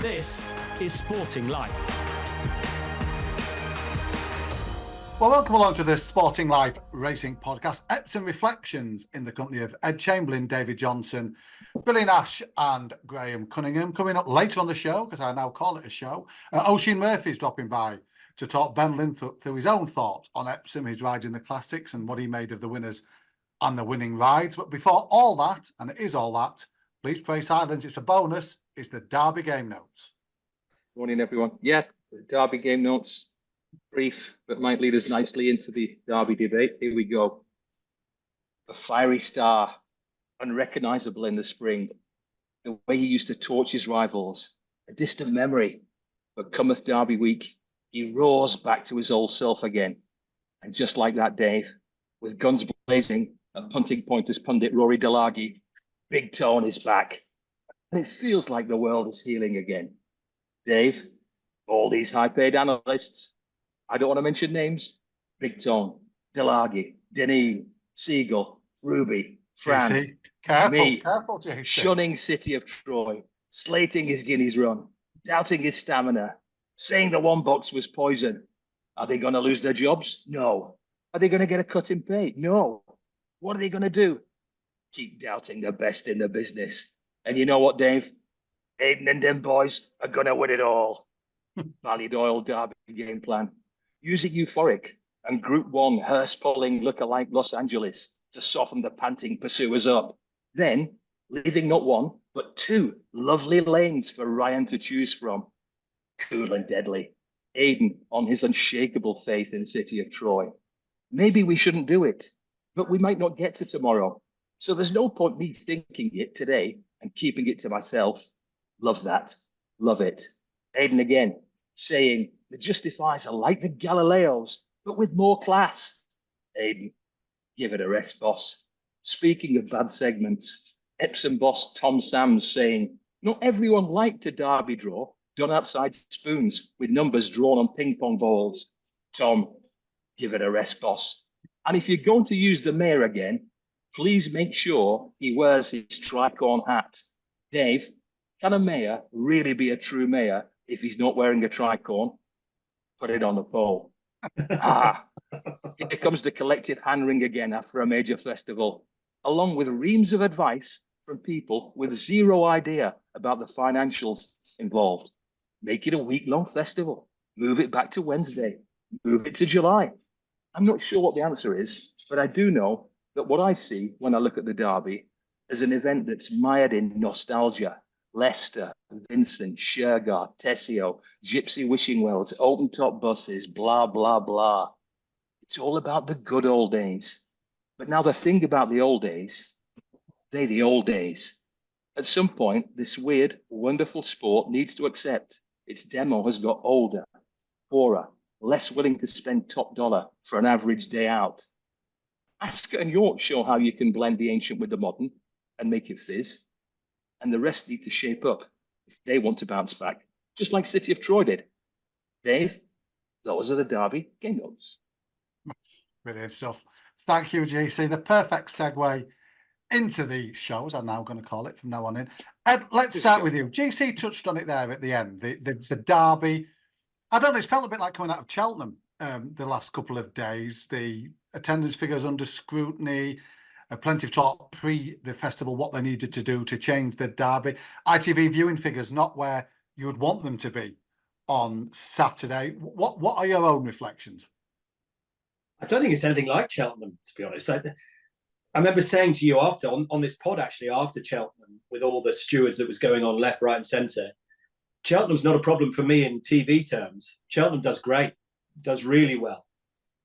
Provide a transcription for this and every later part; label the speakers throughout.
Speaker 1: This is Sporting Life.
Speaker 2: Well, welcome along to the Sporting Life Racing Podcast, Epsom Reflections, in the company of Ed Chamberlain, David Johnson, Billy Nash and Graham Cunningham. Coming up later on the show, because I now call it a show, Oisin Murphy is dropping by to talk Ben Linthorpe through his own thoughts on Epsom, his rides in the Classics and what he made of the winners and the winning rides. But before all that, and it is all that, please pray silence, it's a bonus, it's the Derby game notes.
Speaker 3: Morning, everyone. Yeah, the Derby game notes. Brief, but might lead us nicely into the Derby debate. Here we go. A fiery star, unrecognisable in the spring. The way he used to torch his rivals, a distant memory. But cometh Derby week, he roars back to his old self again. And just like that, Dave, with guns blazing, at punting pointers pundit Rory Delagi, Big Tone is back. And it feels like the world is healing again. Dave, all these high-paid analysts, I don't want to mention names. Big Tone, Delagi, Denis, Siegel, Ruby, Fran,
Speaker 2: JC, careful,
Speaker 3: me,
Speaker 2: careful, JC.
Speaker 3: shunning City of Troy, slating his Guineas run, doubting his stamina, saying the one box was poison. Are they going to lose their jobs? No. Are they going to get a cut in pay? No. What are they going to do? Keep doubting the best in the business. And you know what, Dave? Aiden and them boys are going to win it all. Valued oil Derby game plan. Using euphoric and Group 1 hearse-pulling look-alike Los Angeles to soften the panting pursuers up. Then, leaving not one, but two lovely lanes for Ryan to choose from. Cool and deadly. Aiden on his unshakable faith in City of Troy. Maybe we shouldn't do it, but we might not get to tomorrow. So there's no point me thinking it today and keeping it to myself. Love that. Love it. Aiden again, saying the Justifiers are like the Galileos, but with more class. Aiden, give it a rest, boss. Speaking of bad segments, Epsom boss Tom Sams saying, not everyone liked a Derby draw done outside spoons with numbers drawn on ping pong balls. Tom, give it a rest, boss. And if you're going to use the mayor again, please make sure he wears his tricorn hat. Dave, can a mayor really be a true mayor if he's not wearing a tricorn? Put it on the poll. Here comes the collective hand wring again after a major festival, along with reams of advice from people with zero idea about the financials involved. Make it a week-long festival. Move it back to Wednesday. Move it to July. I'm not sure what the answer is, but I do know that what I see when I look at the Derby is an event that's mired in nostalgia. Leicester, Vincent, Shergar, Tessio, Gypsy wishing wells, open top buses, blah, blah, blah. It's all about the good old days. But now the thing about the old days, they're the old days. At some point, this weird, wonderful sport needs to accept its demo has got older, poorer, less willing to spend top dollar for an average day out. Ascot and York show how you can blend the ancient with the modern and make it fizz. And the rest need to shape up if they want to bounce back, just like City of Troy did. Dave, those are the Derby game notes.
Speaker 2: Brilliant stuff. Thank you, JC. The perfect segue into the shows, I'm now going to call it from now on in. Ed, let's start with you. JC touched on it there at the end, the Derby. I don't know, it's felt a bit like coming out of Cheltenham the last couple of days. The attendance figures under scrutiny. Plenty of talk pre the festival what they needed to do to change the Derby. ITV viewing figures not where you would want them to be on Saturday. What are your own reflections?
Speaker 4: I don't think it's anything like Cheltenham, to be honest. I remember saying to you after on this pod actually after Cheltenham with all the stewards that was going on left, right, and centre. Cheltenham's not a problem for me in TV terms. Cheltenham does great, does really well.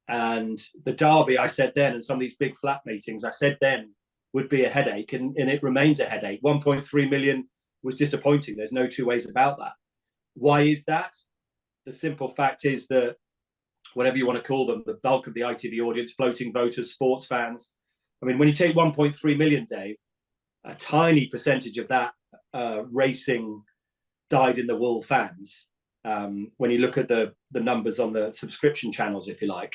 Speaker 4: And the Derby, I said then, and some of these big flat meetings, I said then would be a headache, and it remains a headache. 1.3 million was disappointing. There's no two ways about that. Why is that? The simple fact is that, whatever you want to call them, the bulk of the ITV audience, floating voters, sports fans. I mean, when you take 1.3 million, Dave, a tiny percentage of that racing dyed-in-the-wool fans. When you look at the numbers on the subscription channels, if you like.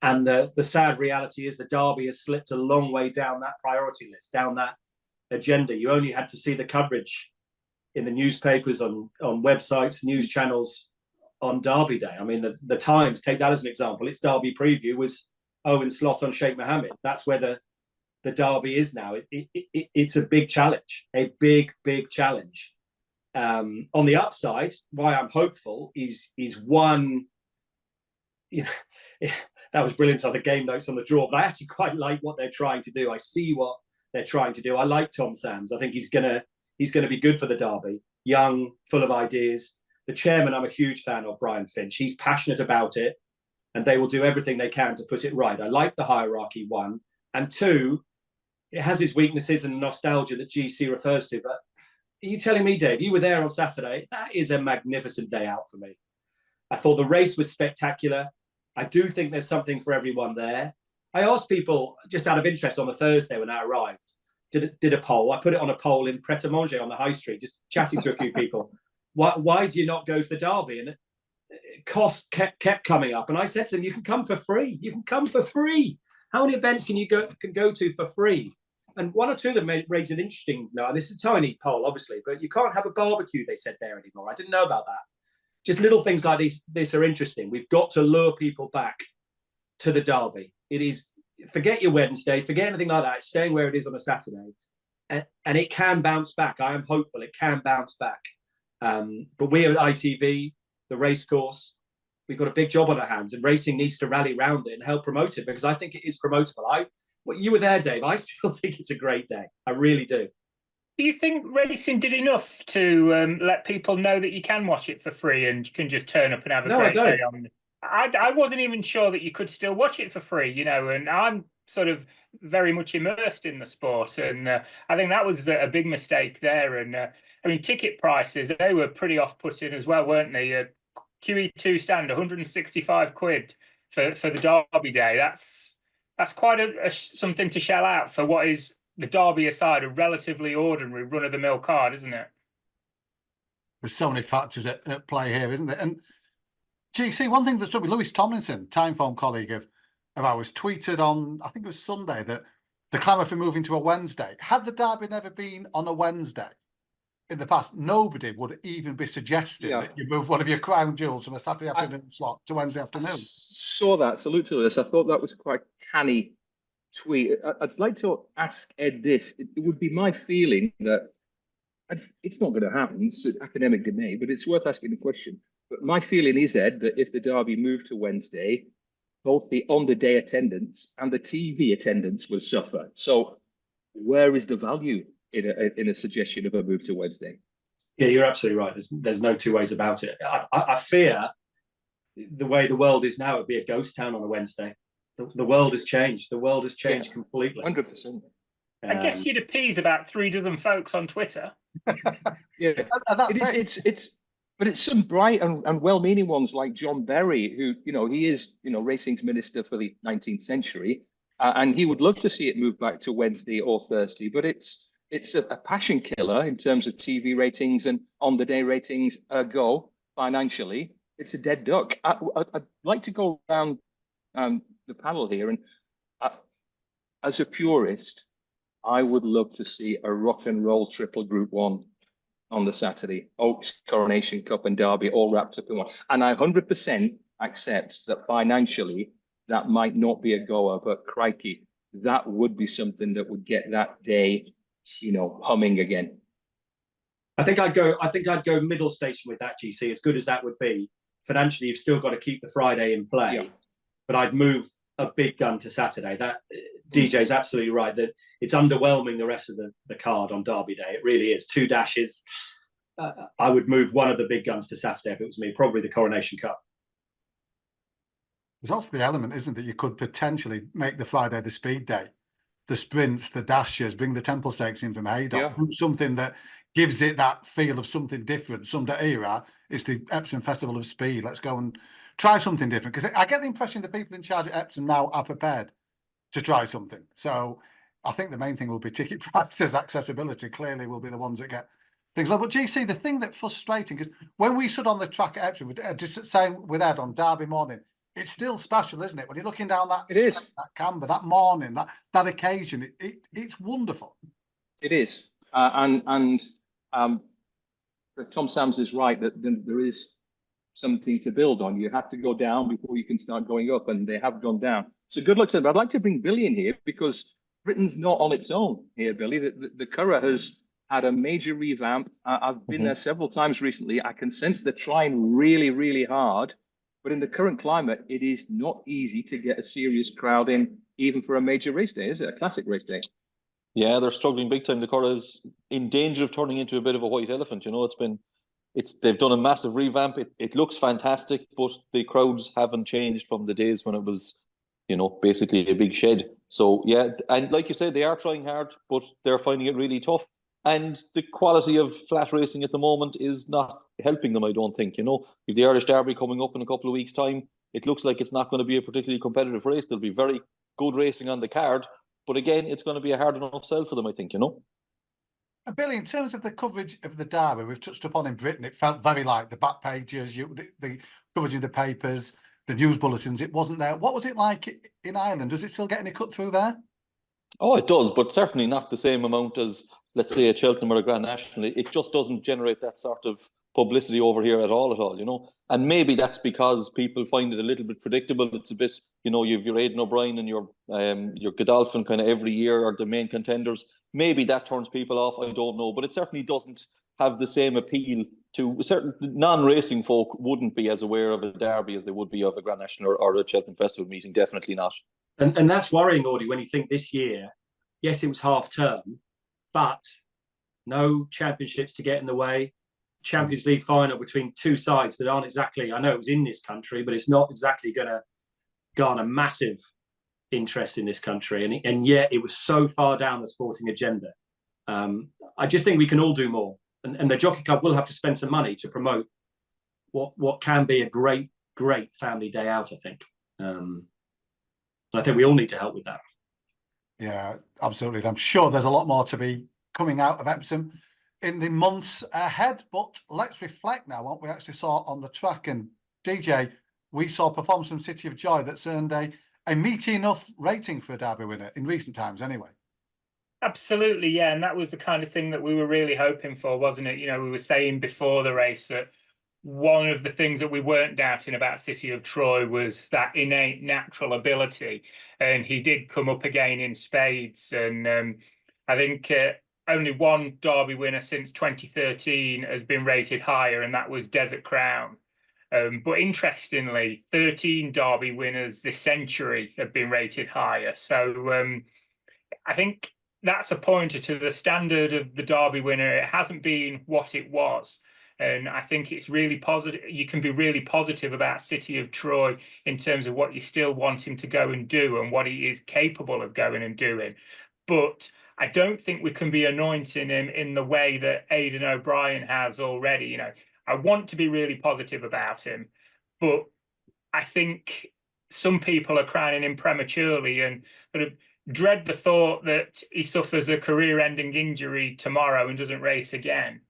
Speaker 4: And the sad reality is the Derby has slipped a long way down that priority list, down that agenda. You only had to see the coverage in the newspapers, on websites, news channels on Derby Day. I mean, the Times, take that as an example. Its Derby preview was Owen Slot on Sheikh Mohammed. That's where the Derby is now. It's a big challenge, a big challenge. On the upside, why I'm hopeful is one. You know, that was brilliant. So the game notes on the draw, but I actually quite like what they're trying to do. I see what they're trying to do. I like Tom Sands. I think he's gonna be good for the Derby. Young, full of ideas. The chairman, I'm a huge fan of, Brian Finch. He's passionate about it, and they will do everything they can to put it right. I like the hierarchy, one. And two, it has its weaknesses and nostalgia that GC refers to. But are you telling me, Dave, you were there on Saturday? That is a magnificent day out for me. I thought the race was spectacular. I do think there's something for everyone there. I asked people, just out of interest, on the Thursday when I arrived, did a poll. I put it on a poll in Pret-a-Manger on the high street, just chatting to a few people. Why do you not go to the Derby? And cost kept coming up. And I said to them, you can come for free. You can come for free. How many events can you go to for free? And one or two of them raised an interesting, no, this is a tiny poll, obviously, but you can't have a barbecue, they said there anymore. I didn't know about that. Just little things like this are interesting. We've got to lure people back to the Derby. It is, forget your Wednesday, forget anything like that. It's staying where it is on a Saturday. And it can bounce back. I am hopeful it can bounce back. But we at ITV, the racecourse, we've got a big job on our hands, and racing needs to rally around it and help promote it, because I think it is promotable. You were there, Dave. I still think it's a great day. I really do.
Speaker 5: Do you think racing did enough to let people know that you can watch it for free and you can just turn up and have a great day on? I wasn't even sure that you could still watch it for free, you know, and I'm sort of very much immersed in the sport, and I think that was a big mistake there. And I mean, ticket prices, they were pretty off-putting as well, weren't they? QE2 stand, 165 quid for the Derby day. That's quite something to shell out for what is, the Derby aside, a relatively ordinary run-of-the-mill card, isn't it?
Speaker 2: There's so many factors at play here, isn't there? And GC, one thing that struck me, Lewis Tomlinson, Timeform colleague of ours, tweeted on, I think it was Sunday, that the clamour for moving to a Wednesday. Had the Derby never been on a Wednesday in the past, nobody would even be suggesting that you move one of your crown jewels from a Saturday afternoon slot to Wednesday afternoon.
Speaker 3: I saw that. Salute to this. I thought that was quite canny tweet. I'd like to ask Ed this. It would be my feeling that it's not going to happen. It's academic debate, but it's worth asking the question. But my feeling is, Ed, that if the Derby moved to Wednesday, both the on-the-day attendance and the TV attendance will suffer. So where is the value in a suggestion of a move to Wednesday?
Speaker 4: Yeah, you're absolutely right. There's no two ways about it. I fear the way the world is now, it'd be a ghost town on a Wednesday. The world has changed. The world has changed completely.
Speaker 3: 100%.
Speaker 5: I guess you'd appease about 3 dozen folks on Twitter.
Speaker 3: Yeah, but it's some bright and well-meaning ones like John Berry, who, he is, racing's minister for the 19th century, and he would love to see it move back to Wednesday or Thursday. But it's a passion killer in terms of TV ratings and on-the-day ratings. Go financially, it's a dead duck. I'd like to go around the panel here, and as a purist, I would love to see a rock and roll triple Group 1 on the Saturday. Oaks, Coronation Cup and Derby all wrapped up in one. And I 100% accept that financially that might not be a goer, but crikey, that would be something that would get that day, humming again.
Speaker 4: I think I'd go middle station with that, GC, as good as that would be. Financially, you've still got to keep the Friday in play, but I'd move a big gun to Saturday. That DJ's absolutely right that it's underwhelming the rest of the card on Derby Day. It really is. 2 dashes. I would move one of the big guns to Saturday if it was me, probably the Coronation Cup.
Speaker 2: There's also the element, isn't that you could potentially make the Friday the speed day, the sprints, the dashes, bring the Temple Stakes in from Haydock, something that gives it that feel of something different. Some era, it's the Epsom Festival of Speed. Let's go and try something different, because I get the impression the people in charge at Epsom now are prepared to try something. So I think the main thing will be ticket prices, accessibility clearly will be the ones that get things low. But GC, the thing that's frustrating is when we stood on the track at Epsom, just saying with Ed on Derby morning, it's still special, isn't it? When you're looking down that camber, that morning, that occasion, it's wonderful.
Speaker 3: It is. And But Tom Sams is right that there is something to build on. You have to go down before you can start going up, and they have gone down. So good luck to them. I'd like to bring Billy in here because Britain's not on its own here, Billy. The Curragh has had a major revamp. I've been there several times recently. I can sense they're trying really, really hard. But in the current climate, it is not easy to get a serious crowd in, even for a major race day, is it? A classic race day.
Speaker 6: Yeah, they're struggling big time. The Curragh is in danger of turning into a bit of a white elephant. You know, they've done a massive revamp. It looks fantastic, but the crowds haven't changed from the days when it was, you know, basically a big shed. So yeah, and like you said, they are trying hard, but they're finding it really tough. And the quality of flat racing at the moment is not helping them, I don't think. You know, if the Irish Derby coming up in a couple of weeks' time, it looks like it's not going to be a particularly competitive race. There'll be very good racing on the card, but again, it's going to be a hard enough sell for them, I think, you know.
Speaker 2: Billy, in terms of the coverage of the Derby, we've touched upon in Britain, it felt very like the back pages, the coverage in the papers, the news bulletins, it wasn't there. What was it like in Ireland? Does it still get any cut through there?
Speaker 6: Oh, it does, but certainly not the same amount as, let's say, at Cheltenham or a Grand National. It just doesn't generate that sort of publicity over here at all, you know. And maybe that's because people find it a little bit predictable. It's a bit, you know, you've your Aiden O'Brien and your Godolphin kind of every year are the main contenders. Maybe that turns people off, I don't know. But it certainly doesn't have the same appeal to certain non-racing folk wouldn't be as aware of a Derby as they would be of a Grand National or a Cheltenham Festival meeting. Definitely not.
Speaker 4: And that's worrying, Audie, when you think this year, yes, it was half term, but no championships to get in the way. Champions League final between two sides that aren't exactly, I know it was in this country, but it's not exactly going to garner massive interest in this country. And yet it was so far down the sporting agenda. I just think we can all do more. And the Jockey Club will have to spend some money to promote what can be a great, great family day out, I think. I think we all need to help with that.
Speaker 2: Yeah, absolutely. I'm sure there's a lot more to be coming out of Epsom in the months ahead, but let's reflect now what we actually saw on the track. And DJ, we saw a performance from City of Joy that's earned a meaty enough rating for a Derby winner in recent times anyway.
Speaker 5: Absolutely, yeah. And that was the kind of thing that we were really hoping for, wasn't it? You know, we were saying before the race that one of the things that we weren't doubting about City of Troy was that innate natural ability. And he did come up again in spades. And I think only one Derby winner since 2013 has been rated higher, and that was Desert Crown. But interestingly, 13 Derby winners this century have been rated higher. So I think that's a pointer to the standard of the Derby winner. It hasn't been what it was. And I think it's really positive. You can be really positive about City of Troy in terms of what you still want him to go and do and what he is capable of going and doing. But I don't think we can be anointing him in the way that Aiden O'Brien has already. You know, I want to be really positive about him, but I think some people are crowning him prematurely and sort of dread the thought that he suffers a career-ending injury tomorrow and doesn't race again.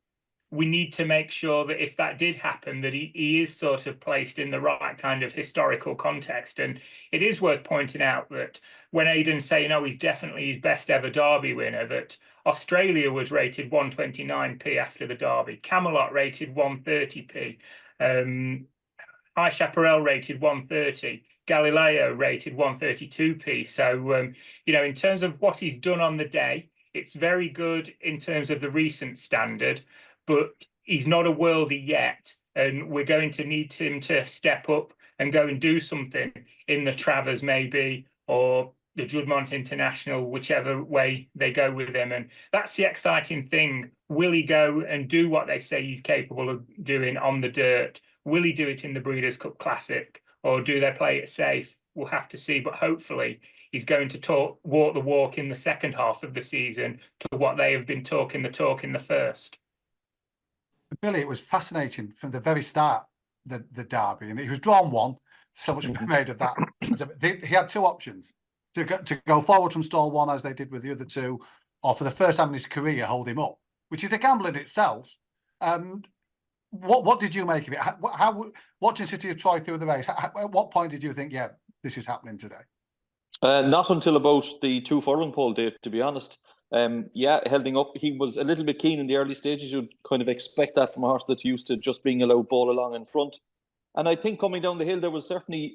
Speaker 5: We need to make sure that if that did happen, that he is sort of placed in the right kind of historical context. And it is worth pointing out that when Aiden's saying, oh, he's definitely his best ever Derby winner, that Australia was rated 129p after the Derby, Camelot rated 130p, High Chaparral rated 130, Galileo rated 132p. So, you know, in terms of what he's done on the day, it's very good in terms of the recent standard, but he's not a worldie yet. And we're going to need him to step up and go and do something in the Travers maybe, or the Juddmonte International, whichever way they go with him. And that's the exciting thing. Will he go and do what they say he's capable of doing on the dirt? Will he do it in the Breeders' Cup Classic? Or do they play it safe? We'll have to see. But hopefully he's going to walk the walk in the second half of the season to what they have been talking the talk in the first.
Speaker 2: Billy, it was fascinating from the very start, the Derby, and he was drawn one. So much made of that. He had two options: to go forward from stall one as they did with the other two, or for the first time in his career hold him up, which is a gamble in itself. What did you make of it? How watching City of Troy through the race? At what point did you think, yeah, this is happening today?
Speaker 6: Not until about the 2 furlong pole, Dave, to be honest. Yeah, holding up. He was a little bit keen in the early stages. You'd kind of expect that from a horse that's used to just being allowed ball along in front. And I think coming down the hill, there was certainly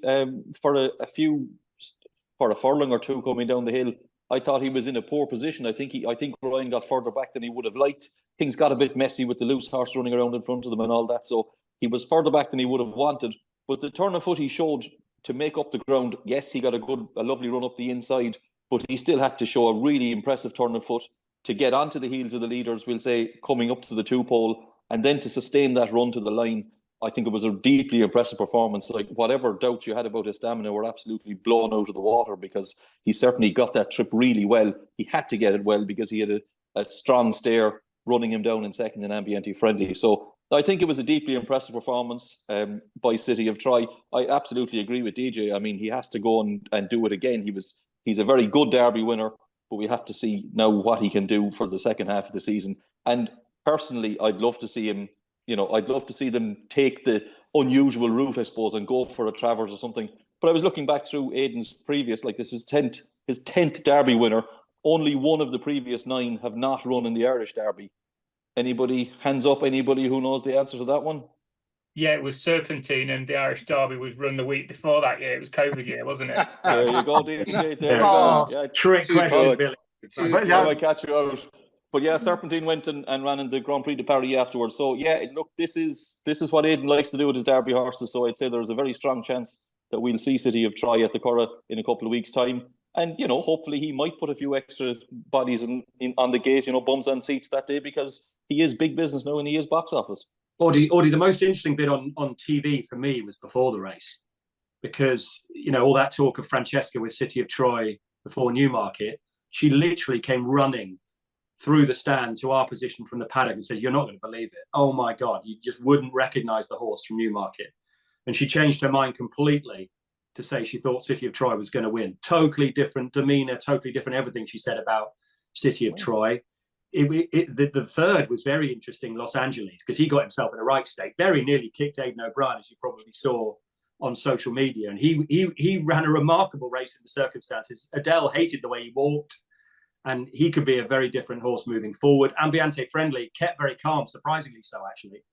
Speaker 6: for a furlong or two coming down the hill, I thought he was in a poor position. I think Ryan got further back than he would have liked. Things got a bit messy with the loose horse running around in front of them and all that. So he was further back than he would have wanted. But the turn of foot he showed to make up the ground, yes, he got a lovely run up the inside, but he still had to show a really impressive turn of foot to get onto the heels of the leaders, we'll say, coming up to the 2-pole, and then to sustain that run to the line. I think it was a deeply impressive performance. Like, whatever doubts you had about his stamina were absolutely blown out of the water, because he certainly got that trip really well. He had to get it well because he had a strong stare running him down in second in Ambiente Friendly. So I think it was a deeply impressive performance by City of Troy. I absolutely agree with DJ. I mean, he has to go and do it again. He's a very good Derby winner, but we have to see now what he can do for the second half of the season. And personally, I'd love to see him. I'd love to see them take the unusual route, I suppose, and go for a Travers or something. But I was looking back through Aiden's previous, like, this is his 10th Derby winner. Only one of the previous 9 have not run in the Irish Derby. Anybody, hands up, anybody who knows the answer to that one?
Speaker 5: Yeah, it was Serpentine, and the Irish Derby was run the week before that year. It was COVID year, wasn't it?
Speaker 6: There you go, DJ. There you
Speaker 2: Oh,
Speaker 6: go. Yeah,
Speaker 4: trick question, Billy.
Speaker 2: But yeah,
Speaker 6: I catch you out. But yeah, Serpentine went and ran in the Grand Prix de Paris afterwards. So yeah, look, this is what Aiden likes to do with his Derby horses. So I'd say there's a very strong chance that we'll see City of Troy at the Curragh in a couple of weeks' time. And hopefully he might put a few extra bodies on the gate, bums on seats that day, because he is big business now and he is box office.
Speaker 4: Audie, the most interesting bit on TV for me was before the race, because all that talk of Francesca with City of Troy before Newmarket, she literally came running through the stand to our position from the paddock and said, "You're not going to believe it. Oh my God, you just wouldn't recognise the horse from Newmarket." And she changed her mind completely to say she thought City of Troy was going to win. Totally different demeanour, totally different everything she said about City of Troy. The third was very interesting, Los Angeles, because he got himself in a right state. Very nearly kicked Aiden O'Brien, as you probably saw on social media. And he ran a remarkable race in the circumstances. Adele hated the way he walked, and he could be a very different horse moving forward. Ambiente Friendly kept very calm, surprisingly so, actually,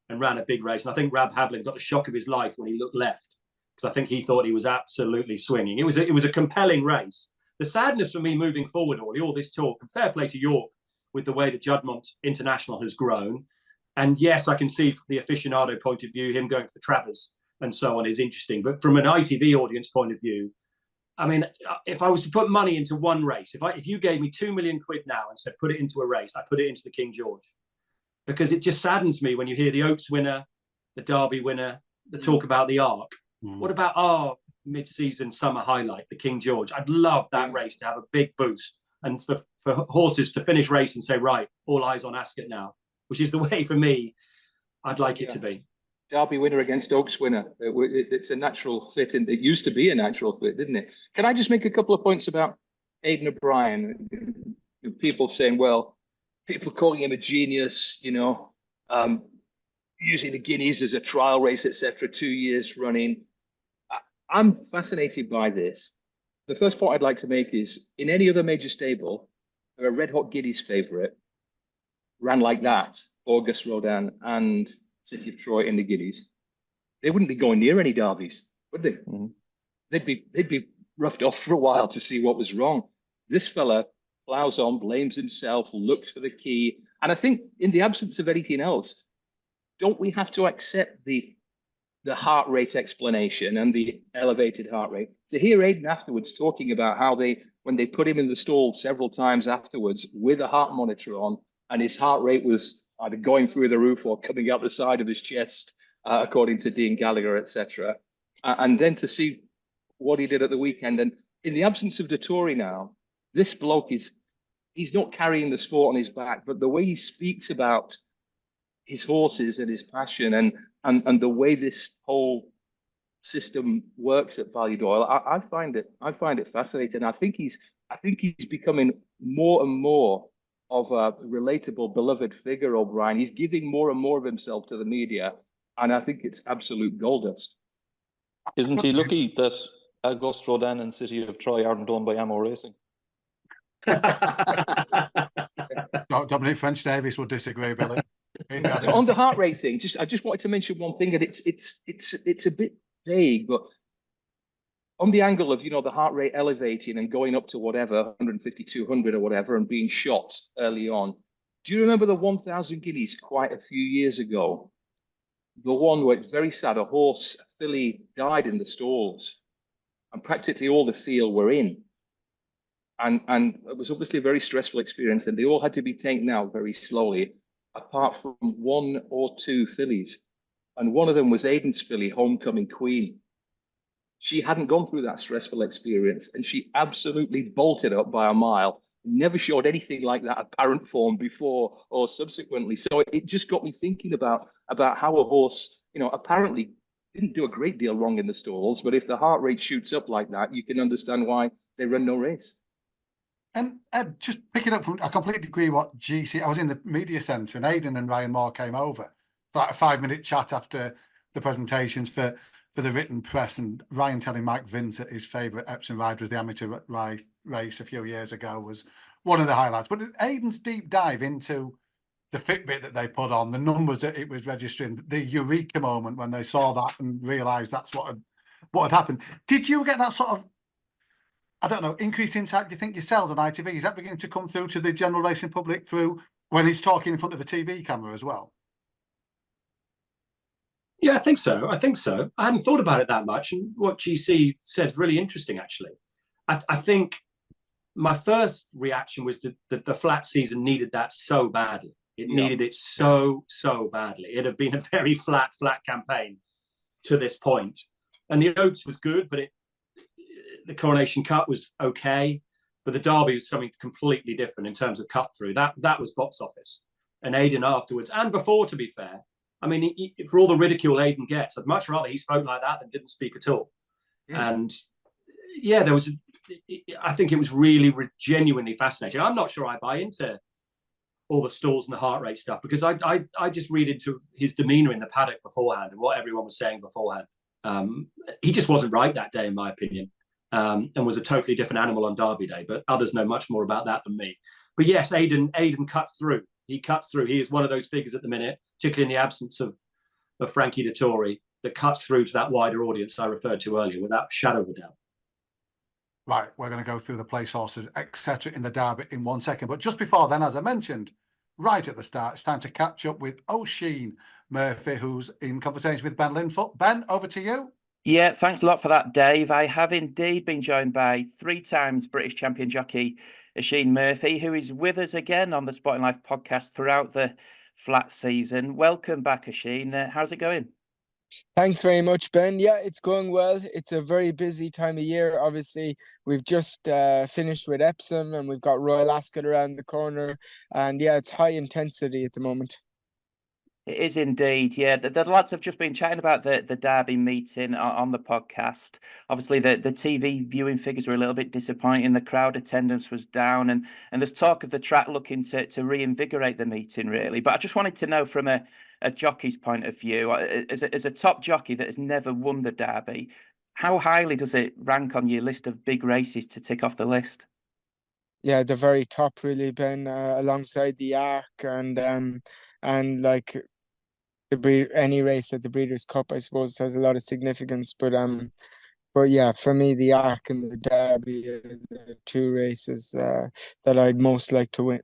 Speaker 4: and ran a big race. And I think Rab Havlin got the shock of his life when he looked left, because I think he thought he was absolutely swinging. It was a compelling race. The sadness for me moving forward, all this talk, and fair play to York with the way the Juddmonte International has grown. And yes, I can see from the aficionado point of view, him going for Travers and so on is interesting. But from an ITV audience point of view, I mean, if I was to put money into one race, if you gave me £2 million now and said, put it into a race, I put it into the King George. Because it just saddens me when you hear the Oaks winner, the Derby winner, the talk about the Arc. What about our mid-season summer highlight, the King George? I'd love that race to have a big boost, and for horses to finish race and say, right, all eyes on Ascot now, which is the way, for me, I'd like it to be.
Speaker 3: Derby winner against Oaks winner. It's a natural fit, and it used to be a natural fit, didn't it? Can I just make a couple of points about Aiden O'Brien? People saying, well, people calling him a genius, using the Guineas as a trial race, etc., 2 years running. I'm fascinated by this. The first point I'd like to make is, in any other major stable, a Red Hot Guineas favourite ran like that, August Rodin and City of Troy in the Guineas, they wouldn't be going near any derbies, would they? Mm-hmm. They'd be roughed off for a while to see what was wrong. This fella plows on, blames himself, looks for the key. And I think in the absence of anything else, don't we have to accept the heart rate explanation and the elevated heart rate? To hear Aiden afterwards talking about how when they put him in the stall several times afterwards with a heart monitor on, and his heart rate was either going through the roof or coming out the side of his chest, according to Dean Gallagher, etc. And then to see what he did at the weekend. And in the absence of Dettori now, this bloke he's not carrying the sport on his back, but the way he speaks about his horses and his passion and the way this whole system works at Ballydoyle, I find it fascinating. I think he's becoming more and more of a relatable, beloved figure, O'Brien. He's giving more and more of himself to the media, and I think it's absolute gold dust.
Speaker 6: Isn't he lucky that Auguste Rodin and City of Troy aren't owned by Ammo Racing?
Speaker 2: Dominic French-Davies would disagree, Billy.
Speaker 3: On the heart rate thing, I just wanted to mention one thing, and it's a bit vague, but on the angle of, the heart rate elevating and going up to whatever, 150, 200 or whatever, and being shot early on. Do you remember the 1,000 guineas quite a few years ago? The one where it's very sad, a filly died in the stalls, and practically all the field were in. And it was obviously a very stressful experience, and they all had to be taken out very slowly, apart from one or two fillies. And one of them was Aiden's filly, Homecoming Queen. She hadn't gone through that stressful experience, and she absolutely bolted up by a mile. Never showed anything like that apparent form before or subsequently. So it just got me thinking about how a horse, apparently didn't do a great deal wrong in the stalls, but if the heart rate shoots up like that, you can understand why they run no race.
Speaker 2: And Ed, just picking up from, I completely agree what GC, I was in the media centre and Aiden and Ryan Moore came over for like a 5-minute chat after the presentations for the written press, and Ryan telling Mike Vincent his favourite Epsom ride was the amateur race a few years ago was one of the highlights. But Aiden's deep dive into the Fitbit that they put on, the numbers that it was registering, the eureka moment when they saw that and realised that's what had happened. Did you get that sort of, I don't know, increased insight, do you think, yourselves on ITV? Is that beginning to come through to the general racing public through when he's talking in front of a TV camera as well?
Speaker 4: Yeah, I think so. I hadn't thought about it that much. And what GC said is really interesting, actually. I think my first reaction was that the flat season needed that so badly. It needed it so badly. It had been a very flat campaign to this point. And the Oaks was good, but the Coronation Cup was okay. But the Derby was something completely different in terms of cut through. That was box office. And Aiden afterwards, and before, to be fair, I mean, for all the ridicule Aiden gets, I'd much rather he spoke like that than didn't speak at all. And yeah, I think it was really genuinely fascinating. I'm not sure I buy into all the stalls and the heart rate stuff, because I just read into his demeanour in the paddock beforehand and what everyone was saying beforehand. He just wasn't right that day, in my opinion, and was a totally different animal on Derby Day, but others know much more about that than me. But yes, Aiden cuts through. He cuts through. He is one of those figures at the minute, particularly in the absence of Frankie Dettori, that cuts through to that wider audience I referred to earlier, without a shadow of a doubt.
Speaker 2: Right, we're going to go through the place horses, etc. in the Derby in 1 second. But just before then, as I mentioned, right at the start, it's time to catch up with Oisin Murphy, who's in conversation with Ben Linfoot. Ben, over to you.
Speaker 7: Yeah, thanks a lot for that, Dave. I have indeed been joined by 3 times British champion jockey Oisin Murphy, who is with us again on the Sporting Life podcast throughout the flat season. Welcome back, Oisin. How's it going?
Speaker 8: Thanks very much, Ben. Yeah, it's going well. It's a very busy time of year. Obviously, we've just finished with Epsom and we've got Royal Ascot around the corner. And yeah, it's high intensity at the moment.
Speaker 7: It is indeed, yeah. The lads have just been chatting about the Derby meeting on the podcast. Obviously, the TV viewing figures were a little bit disappointing. The crowd attendance was down, and there's talk of the track looking to reinvigorate the meeting, really. But I just wanted to know from a jockey's point of view, as a top jockey that has never won the Derby, how highly does it rank on your list of big races to tick off the list?
Speaker 8: Yeah, the very top, really, Ben, alongside the Arc and like any race at the Breeders' Cup, I suppose, has a lot of significance. But yeah, for me, the Arc and the Derby are the 2 races that I'd most like to win,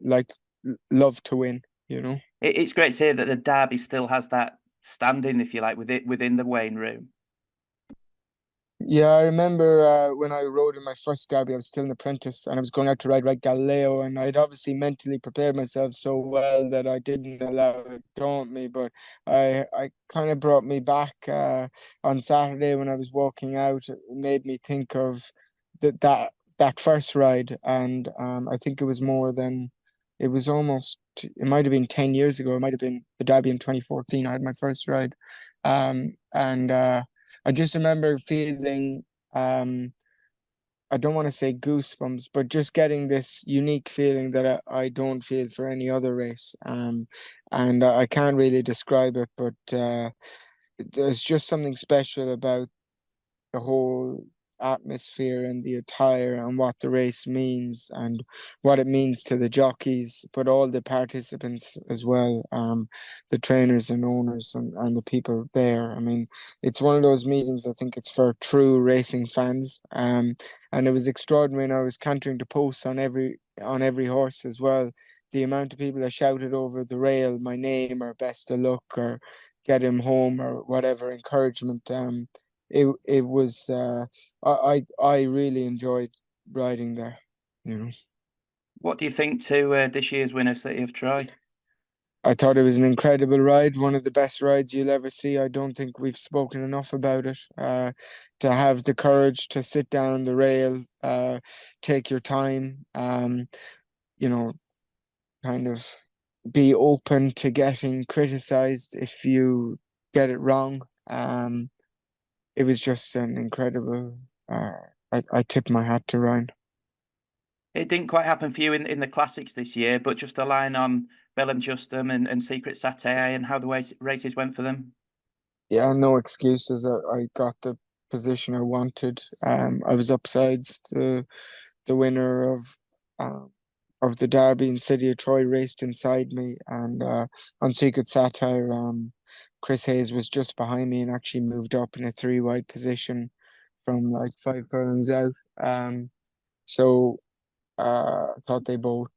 Speaker 8: love to win. You know,
Speaker 7: it's great to hear that the Derby still has that standing, if you like, within the weighing room.
Speaker 8: Yeah, I remember when I rode in my first Derby, I was still an apprentice and I was going out to ride Galileo, and I'd obviously mentally prepared myself so well that I didn't allow it to daunt me, but I kind of brought me back on Saturday when I was walking out. It made me think of that first ride, and I think it was it might have been 10 years ago. It might have been the Derby in 2014. I had my first ride, I just remember feeling, I don't want to say goosebumps, but just getting this unique feeling that I don't feel for any other race. And I can't really describe it, but there's just something special about the whole atmosphere and the attire and what the race means and what it means to the jockeys, but all the participants as well, the trainers and owners and the people there. I mean, it's one of those meetings, I think it's for true racing fans. And it was extraordinary. And I was cantering the posts on every horse as well. The amount of people that shouted over the rail my name or best of luck or get him home or whatever encouragement. It was I really enjoyed riding there. You know.
Speaker 7: What do you think to this year's winner, City of Troy?
Speaker 8: I thought it was an incredible ride, one of the best rides you'll ever see. I don't think we've spoken enough about it. To have the courage to sit down the rail, take your time, you know, kind of be open to getting criticized if you get it wrong. It was just an incredible. I tip my hat to Ryan.
Speaker 7: It didn't quite happen for you in the classics this year, but just a line on Bellum Justum and Secret Satire and how the races went for them.
Speaker 8: Yeah, no excuses. I got the position I wanted. I was upsides. The winner of the Derby and City of Troy raced inside me, and on Secret Satire, Chris Hayes was just behind me and actually moved up in a 3-wide position from like 5 furlongs out. So I thought they both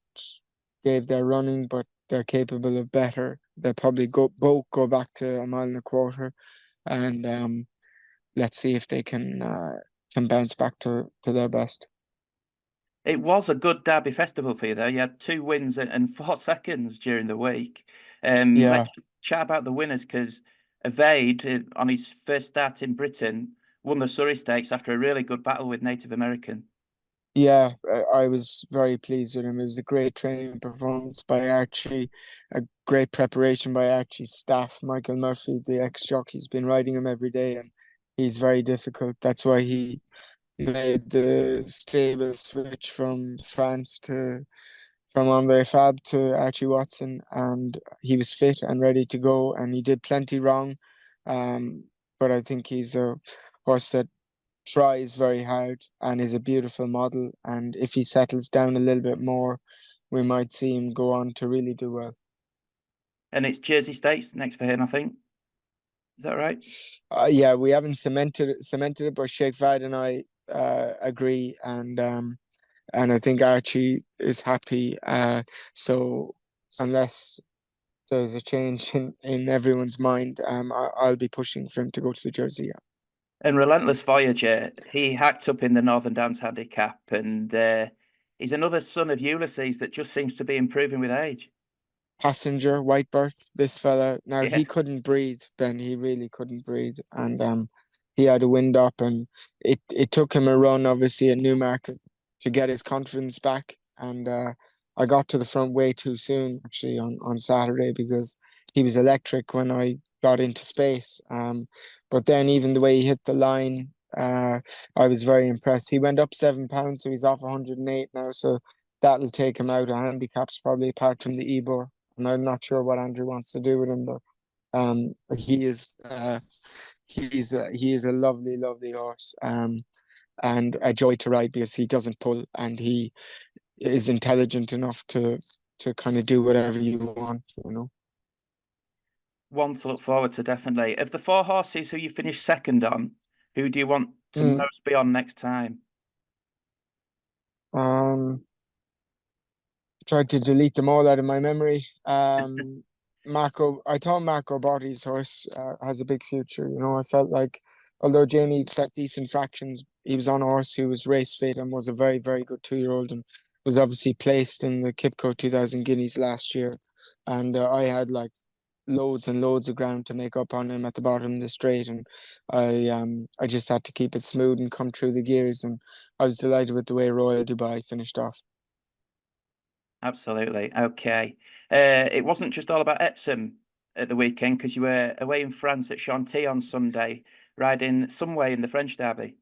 Speaker 8: gave their running, but they're capable of better. They'll probably both go back to 1.25 miles, and let's see if they can bounce back to their best.
Speaker 7: It was a good Derby festival for you, though. You had 2 wins and 4 seconds during the week.
Speaker 8: Yeah.
Speaker 7: Let's chat about the winners, because Evade, on his first start in Britain, won the Surrey Stakes after a really good battle with Native American.
Speaker 8: Yeah, I was very pleased with him. It was a great training performance by Archie, a great preparation by Archie's staff. Michael Murphy, the ex-jockey's been riding him every day, and he's very difficult. That's why he made the stable switch from France from Andre Fab to Archie Watson, and he was fit and ready to go, and he did plenty wrong. But I think he's a horse that tries very hard and is a beautiful model, and if he settles down a little bit more, we might see him go on to really do well.
Speaker 7: And it's Jersey Stakes next for him, I think. Is that right?
Speaker 8: Yeah, we haven't cemented it, but Sheikh Vad and I agree, and I think Archie is happy. So unless there's a change in everyone's mind, I'll be pushing for him to go to the Jersey. Yeah.
Speaker 7: And Relentless Voyager, he hacked up in the Northern Downs Handicap, and he's another son of Ulysses that just seems to be improving with age.
Speaker 8: Passenger, Whitebird, this fella. Now,
Speaker 7: Yeah.
Speaker 8: he couldn't breathe, Ben. He really couldn't breathe. And he had a wind up, and it took him a run, obviously, at Newmarket to get his confidence back. And I got to the front way too soon, actually, on Saturday, because he was electric when I got into space. But then even the way he hit the line, I was very impressed. He went up £7, so he's off 108 now. So that'll take him out of handicaps, probably, apart from the Ebor. And I'm not sure what Andrew wants to do with him, but he is a lovely, lovely horse, and a joy to ride because he doesn't pull, and he is intelligent enough to kind of do whatever you want, you know.
Speaker 7: One to look forward to, definitely. Of the 4 horses who you finished second on, who do you want to most be on next time?
Speaker 8: Tried to delete them all out of my memory. I thought Marco Botti's horse has a big future. You know, I felt like although Jamie set decent fractions, he was on a horse who was race fit and was a very, very good 2-year-old, and was obviously placed in the Kipco 2000 Guineas last year. And I had like loads and loads of ground to make up on him at the bottom of the straight, and I just had to keep it smooth and come through the gears, and I was delighted with the way Royal Dubai finished off.
Speaker 7: Absolutely. Okay. It wasn't just all about Epsom at the weekend, because you were away in France at Chantilly on Sunday, riding some way in the French Derby.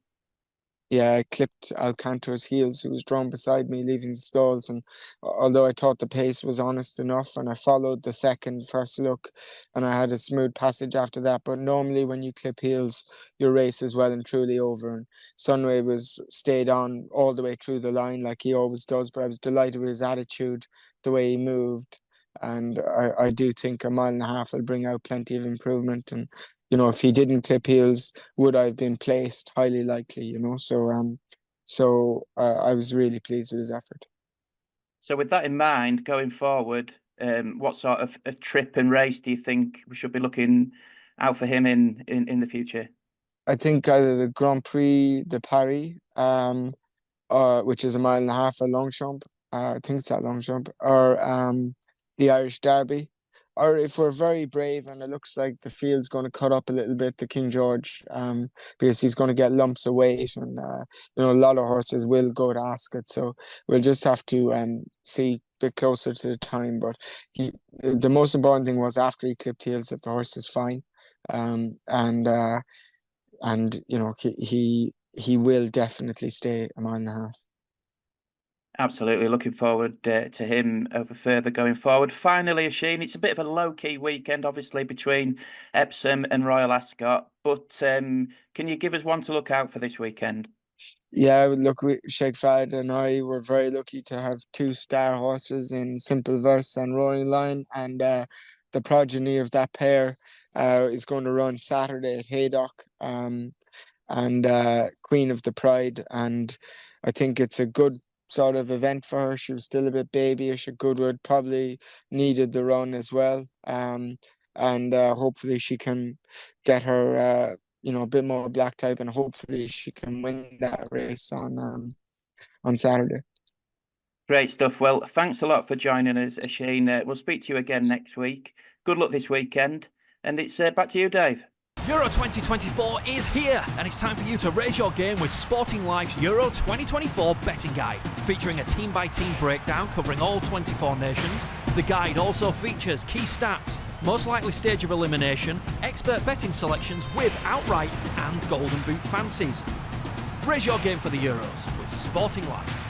Speaker 8: Yeah, I clipped Alcantar's heels, who was drawn beside me, leaving the stalls. And although I thought the pace was honest enough, and I followed the first look, and I had a smooth passage after that. But normally, when you clip heels, your race is well and truly over. And Sunway stayed on all the way through the line, like he always does. But I was delighted with his attitude, the way he moved, and I do think a mile and a half will bring out plenty of improvement. And if he didn't clip heels, would I have been placed? Highly likely, So I was really pleased with his effort.
Speaker 7: So with that in mind, going forward, what sort of a trip and race do you think we should be looking out for him in the future?
Speaker 8: I think either the Grand Prix de Paris, which is a mile and a half at Longchamp, I think it's at Longchamp, or the Irish Derby. Or if we're very brave and it looks like the field's going to cut up a little bit, the King George, because he's going to get lumps of weight, and a lot of horses will go to Ascot, so we'll just have to see a bit closer to the time. But the most important thing was after he clipped heels that the horse is fine, and he will definitely stay a mile and a half.
Speaker 7: Absolutely. Looking forward to him over further going forward. Finally, Oisin, it's a bit of a low-key weekend, obviously, between Epsom and Royal Ascot. But can you give us one to look out for this weekend?
Speaker 8: Yeah, look, Sheikh Fahd and I were very lucky to have 2 star horses in Simple Verse and Roaring Lion. And the progeny of that pair is going to run Saturday at Haydock. And Queen of the Pride. And I think it's a good sort of event for her. She was still a bit babyish at Goodwood, probably needed the run as well. And hopefully she can get her, a bit more black type, and hopefully she can win that race on Saturday.
Speaker 7: Great stuff. Well, thanks a lot for joining us, Oisin. We'll speak to you again next week. Good luck this weekend. And it's back to you, Dave.
Speaker 9: Euro 2024 is here, and it's time for you to raise your game with Sporting Life's Euro 2024 betting guide, featuring a team-by-team breakdown covering all 24 nations. The guide also features key stats, most likely stage of elimination, expert betting selections with outright and Golden Boot fancies. Raise your game for the Euros with Sporting Life.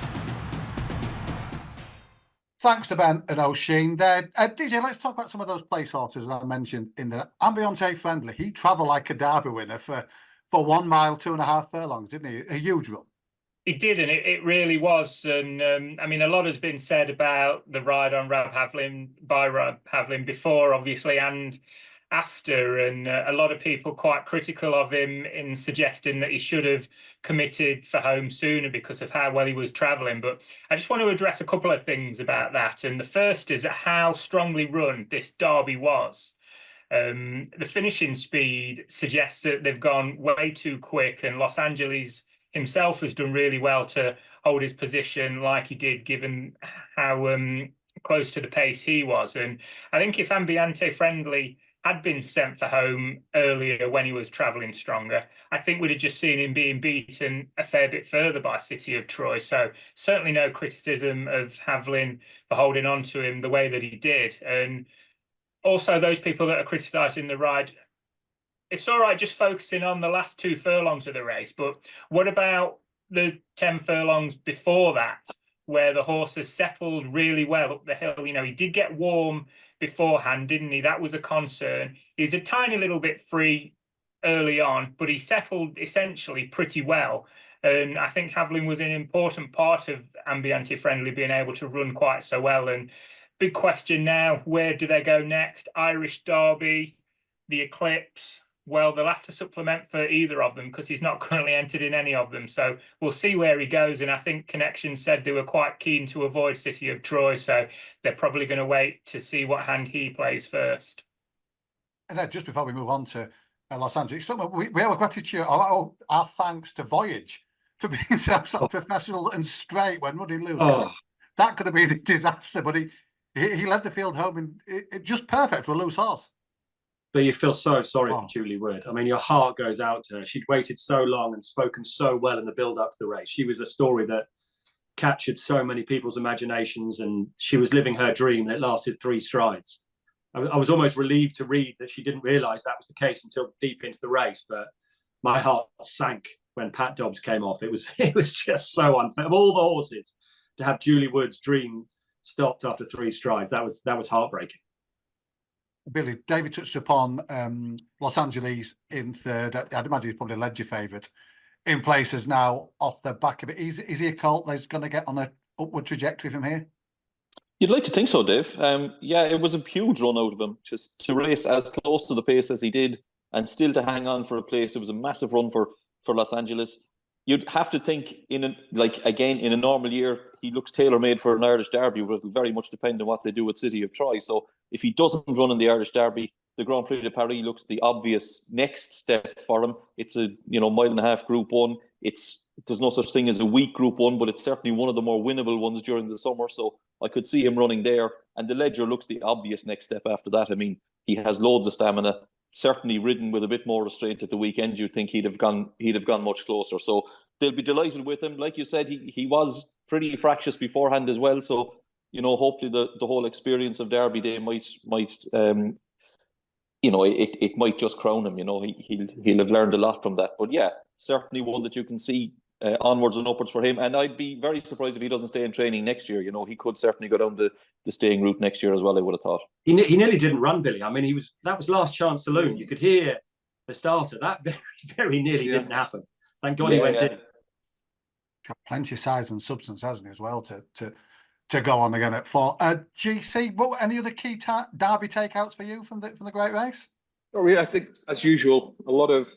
Speaker 2: Thanks to Ben and Oisin there. DJ, let's talk about some of those place horses that I mentioned in the Ambiente Friendly. He travelled like a Derby winner for 1 mile, 2.5 furlongs, didn't he? A huge run.
Speaker 5: He did, and it really was. And a lot has been said about the ride on Rob Havlin by Rob Havlin before, obviously, and after. And a lot of people quite critical of him in suggesting that he should have committed for home sooner because of how well he was travelling. But I just want to address a couple of things about that. And the first is how strongly run this Derby was. The finishing speed suggests that they've gone way too quick, and Los Angeles himself has done really well to hold his position like he did, given how close to the pace he was. And I think if Ambiente Friendly had been sent for home earlier when he was travelling stronger, I think we'd have just seen him being beaten a fair bit further by City of Troy. So certainly no criticism of Havlin for holding on to him the way that he did. And also those people that are criticising the ride, it's all right just focusing on the last 2 furlongs of the race, but what about the 10 furlongs before that, where the horse has settled really well up the hill? He did get warm beforehand, didn't he? That was a concern. He's a tiny little bit free early on, but he settled essentially pretty well. And I think Havlin was an important part of Ambiente Friendly being able to run quite so well. And big question now, where do they go next? Irish Derby, the Eclipse. Well, they'll have to supplement for either of them because he's not currently entered in any of them. So we'll see where he goes. And I think Connection said they were quite keen to avoid City of Troy. So they're probably going to wait to see what hand he plays first.
Speaker 2: And then just before we move on to Los Angeles, we have a gratitude, our thanks to Voyage for being so professional and straight when running loose. Oh. That could have been a disaster, but he led the field home and just perfect for a loose horse.
Speaker 4: But you feel so sorry for Julie Wood. I mean, your heart goes out to her. She'd waited so long and spoken so well in the build-up to the race. She was a story that captured so many people's imaginations, and she was living her dream, and it lasted 3 strides. I was almost relieved to read that she didn't realise that was the case until deep into the race, but my heart sank when Pat Dobbs came off. It was just so unfair. Of all the horses, to have Julie Wood's Dream stopped after 3 strides, that was heartbreaking.
Speaker 2: Billy, David touched upon Los Angeles in third. I'd imagine he's probably led your favourite in places now off the back of it. Is he a colt that's going to get on an upward trajectory from here?
Speaker 6: You'd like to think so, Dave. Yeah, it was a huge run out of him, just to race as close to the pace as he did and still to hang on for a place. It was a massive run for Los Angeles. You'd have to think in a normal year, he looks tailor-made for an Irish Derby, but it'll very much depend on what they do at City of Troy. So if he doesn't run in the Irish Derby, the Grand Prix de Paris looks the obvious next step for him. It's a mile and a half Group 1. There's no such thing as a weak Group 1, but it's certainly one of the more winnable ones during the summer. So I could see him running there. And the Ledger looks the obvious next step after that. I mean, he has loads of stamina. Certainly ridden with a bit more restraint at the weekend, you'd think he'd have gone much closer. So they'll be delighted with him. Like you said, he was pretty fractious beforehand as well. So, hopefully the whole experience of Derby Day might it might just crown him. He'll have learned a lot from that. But yeah, certainly one that you can see onwards and upwards for him. And I'd be very surprised if he doesn't stay in training next year. He could certainly go down the staying route next year as well, I would have thought.
Speaker 4: He nearly didn't run, Billy. I mean, that was Last Chance Saloon. You could hear the starter. That very, very nearly didn't happen. Thank God he went in.
Speaker 2: Got plenty of size and substance, hasn't he, as well, to go on again at 4. GC, what any other key Derby takeouts for you from the great race?
Speaker 10: Oh, yeah, I think, as usual, a lot of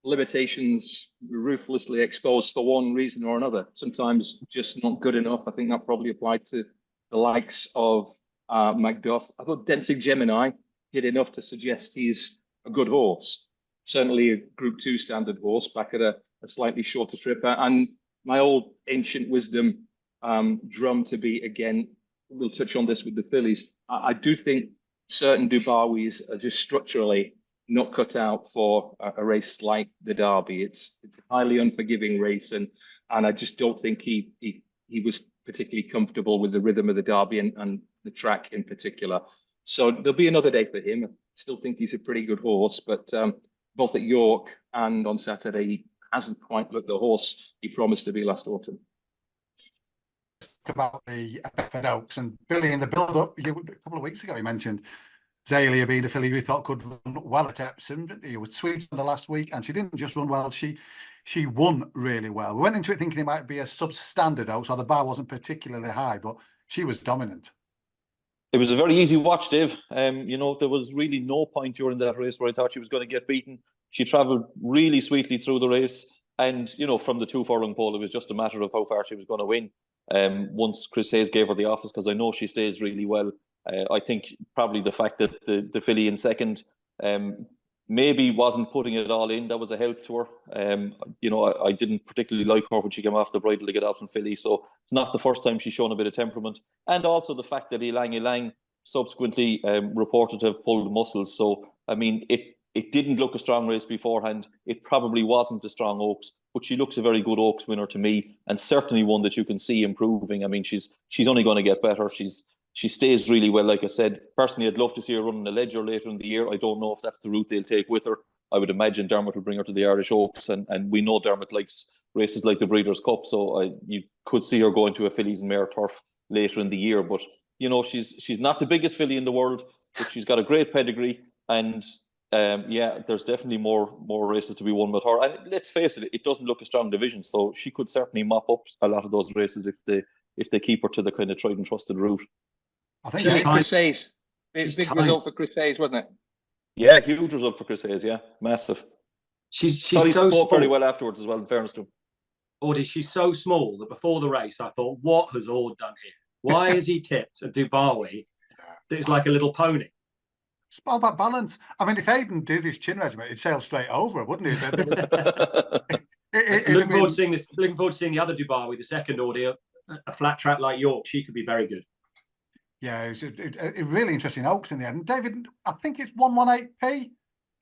Speaker 10: limitations ruthlessly exposed for one reason or another. Sometimes just not good enough. I think that probably applied to the likes of Macduff. I thought Dancing Gemini did enough to suggest he's a good horse. Certainly a Group 2 standard horse back at a slightly shorter trip. And my old ancient wisdom drum to beat again. We'll touch on this with the fillies. I do think certain Dubawis are just structurally not cut out for a race like the Derby. It's a highly unforgiving race, and I just don't think he was particularly comfortable with the rhythm of the Derby and the track in particular. So there'll be another day for him. I still think he's a pretty good horse, but both at York and on Saturday, he hasn't quite looked the horse he promised to be last autumn.
Speaker 2: About the Bedford Oaks, and Billy, in the build-up a couple of weeks ago, he mentioned Zaylia being a filly we thought could run well at Epsom. He was sweet on the last week, and she didn't just run well, she won really well. We went into it thinking it might be a substandard Oaks, or the bar wasn't particularly high, but she was dominant.
Speaker 6: It was a very easy watch, Dave. There was really no point during that race where I thought she was going to get beaten. She travelled really sweetly through the race, and from the 2 furlong pole, it was just a matter of how far she was going to win. Once Chris Hayes gave her the office, because I know she stays really well. I think probably the fact that the filly in second maybe wasn't putting it all in, that was a help to her. I didn't particularly like her when she came off the bridle to get off in filly, so it's not the first time she's shown a bit of temperament. And also the fact that Ilang subsequently reported to have pulled muscles. So, I mean, it didn't look a strong race beforehand. It probably wasn't a strong Oaks, but she looks a very good Oaks winner to me, and certainly one that you can see improving. I mean, she's only going to get better. She stays really well, like I said. Personally, I'd love to see her running a Ledger later in the year. I don't know if that's the route they'll take with her. I would imagine Dermot will bring her to the Irish Oaks, and we know Dermot likes races like the Breeders' Cup, so you could see her going to a Fillies and Mare Turf later in the year. But, she's not the biggest filly in the world, but she's got a great pedigree, and there's definitely more races to be won with her. And let's face it, it doesn't look a strong division, so she could certainly mop up a lot of those races if they keep her to the kind of tried and trusted route.
Speaker 2: I think
Speaker 10: Chris Hayes. Big result for Chris Hayes, wasn't it?
Speaker 6: Yeah, huge result for Chris Hayes. Yeah, massive.
Speaker 4: She's
Speaker 6: so
Speaker 4: small.
Speaker 6: Very well afterwards as well. In fairness to him.
Speaker 4: Audie, she's so small that before the race, I thought, what has Ord done here? Why has he tipped a Dubawi that is like a little pony?
Speaker 2: It's all about balance. I mean, if Aiden did his chin regiment, he'd sail straight over, wouldn't he?
Speaker 4: Looking forward to seeing the other Dubawi, the second Audie, a flat track like York. She could be very good.
Speaker 2: Yeah, it's a really interesting Oaks in the end. And David, I think it's 118p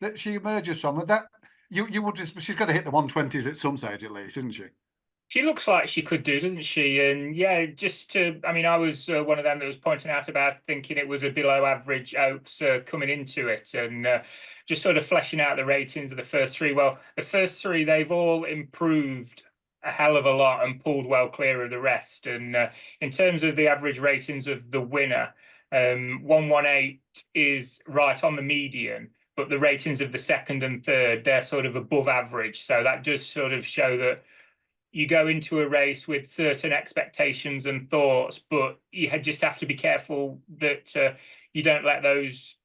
Speaker 2: that she emerges from. That you would just, she's got to hit the 120s at some stage at least, isn't she?
Speaker 5: She looks like she could do, doesn't she? And yeah, I mean, I was one of them that was pointing out about thinking it was a below average Oaks coming into it, and just sort of fleshing out the ratings of the first three. Well, the first three, they've all improved a hell of a lot and pulled well clear of the rest. And in terms of the average ratings of the winner, 118 is right on the median, but the ratings of the second and third, they're sort of above average. So that does sort of show that you go into a race with certain expectations and thoughts, but you just have to be careful that you don't let those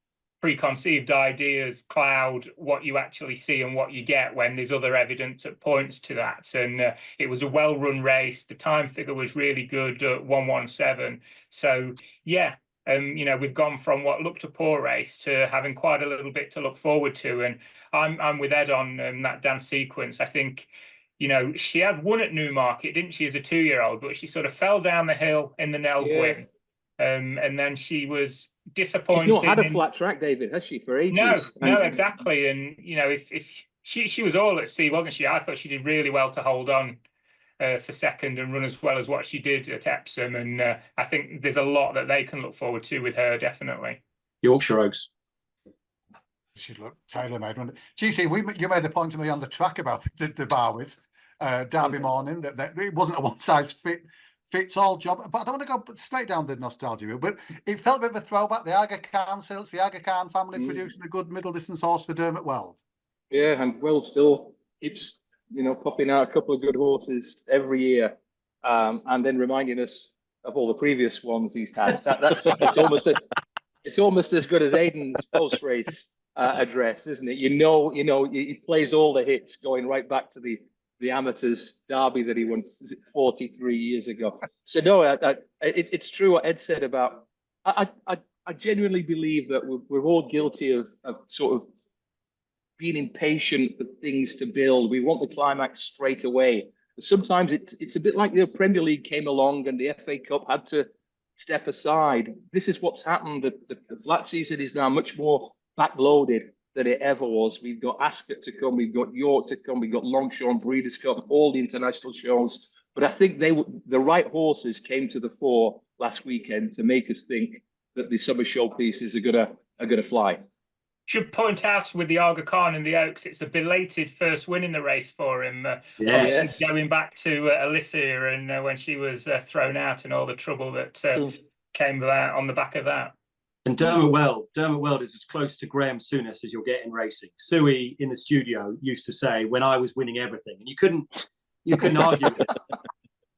Speaker 5: preconceived ideas cloud what you actually see and what you get when there's other evidence that points to that. And it was a well-run race. The time figure was really good at 1:17. So yeah, you know, we've gone from what looked a poor race to having quite a little bit to look forward to. And I'm with Ed on that dance sequence. I think, you know, she had won at Newmarket, didn't she, as a 2-year-old, but she sort of fell down the hill in the Nell Gwyn. And then she was disappointed.
Speaker 10: She's not had a flat track, David, has she, for ages?
Speaker 5: No, exactly. And, you know, if she was all at sea, wasn't she? I thought she did really well to hold on for second and run as well as what she did at Epsom. And I think there's a lot that they can look forward to with her, definitely.
Speaker 4: Yorkshire Oaks.
Speaker 2: She looked tailor-made. GC, you made the point to me on the track about the Barwis Derby morning that it wasn't a one-size-fits-all job. But I don't want to go straight down the nostalgia route, but it felt a bit of a throwback. The Aga Khan silks, the Aga Khan family producing a good middle-distance horse for Dermot Weld.
Speaker 10: Yeah, and Weld still keeps, you know, popping out a couple of good horses every year, and then reminding us of all the previous ones he's had. It's almost as good as Aiden's post-race address, isn't it? You know, he plays all the hits going right back to the amateurs derby that he won 43 years ago. So no, it's true what Ed said about. I genuinely believe that we're all guilty of sort of being impatient for things to build. We want the climax straight away. But sometimes it's a bit like the Premier League came along and the FA Cup had to step aside. This is what's happened. The flat season is now much more backloaded than it ever was. We've got Ascot to come, we've got York to come, we've got Longshore Breeders' Cup, all the international shows. But I think the right horses came to the fore last weekend to make us think that the summer showpieces are gonna fly.
Speaker 5: Should point out with the Aga Khan and the Oaks, it's a belated first win in the race for him.
Speaker 4: Yes.
Speaker 5: Going back to Alicia and when she was thrown out and all the trouble that came about on the back of that.
Speaker 4: And Dermot Weld is as close to Graham Souness as you'll get in racing. Suey in the studio used to say, when I was winning everything, and you couldn't argue with it.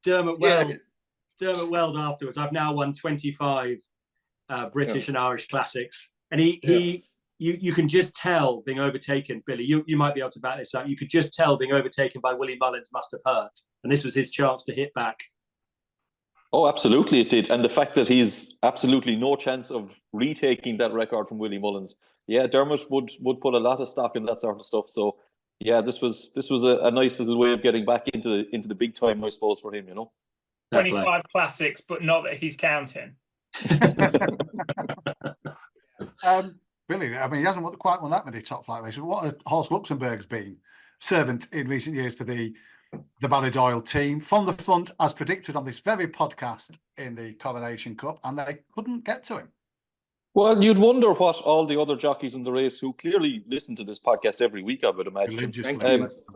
Speaker 4: Dermot Weld afterwards, I've now won 25 British and Irish classics. And you can just tell being overtaken, Billy, you might be able to back this up. You could just tell being overtaken by Willie Mullins must have hurt. And this was his chance to hit back.
Speaker 6: Oh, absolutely it did. And the fact that he's absolutely no chance of retaking that record from Willie Mullins. Yeah, Dermot would put a lot of stock in that sort of stuff. So yeah, this was a nice little way of getting back into the big time, I suppose, for him, you know.
Speaker 5: 25 classics, but not that he's counting.
Speaker 2: Billy, I mean, he hasn't quite won that many top flight races. What a horse Luxembourg's been servant in recent years for the Ballydoyle team. From the front, as predicted on this very podcast in the Coronation Cup, and they couldn't get to him.
Speaker 6: Well, you'd wonder what all the other jockeys in the race who clearly listen to this podcast every week, I would imagine.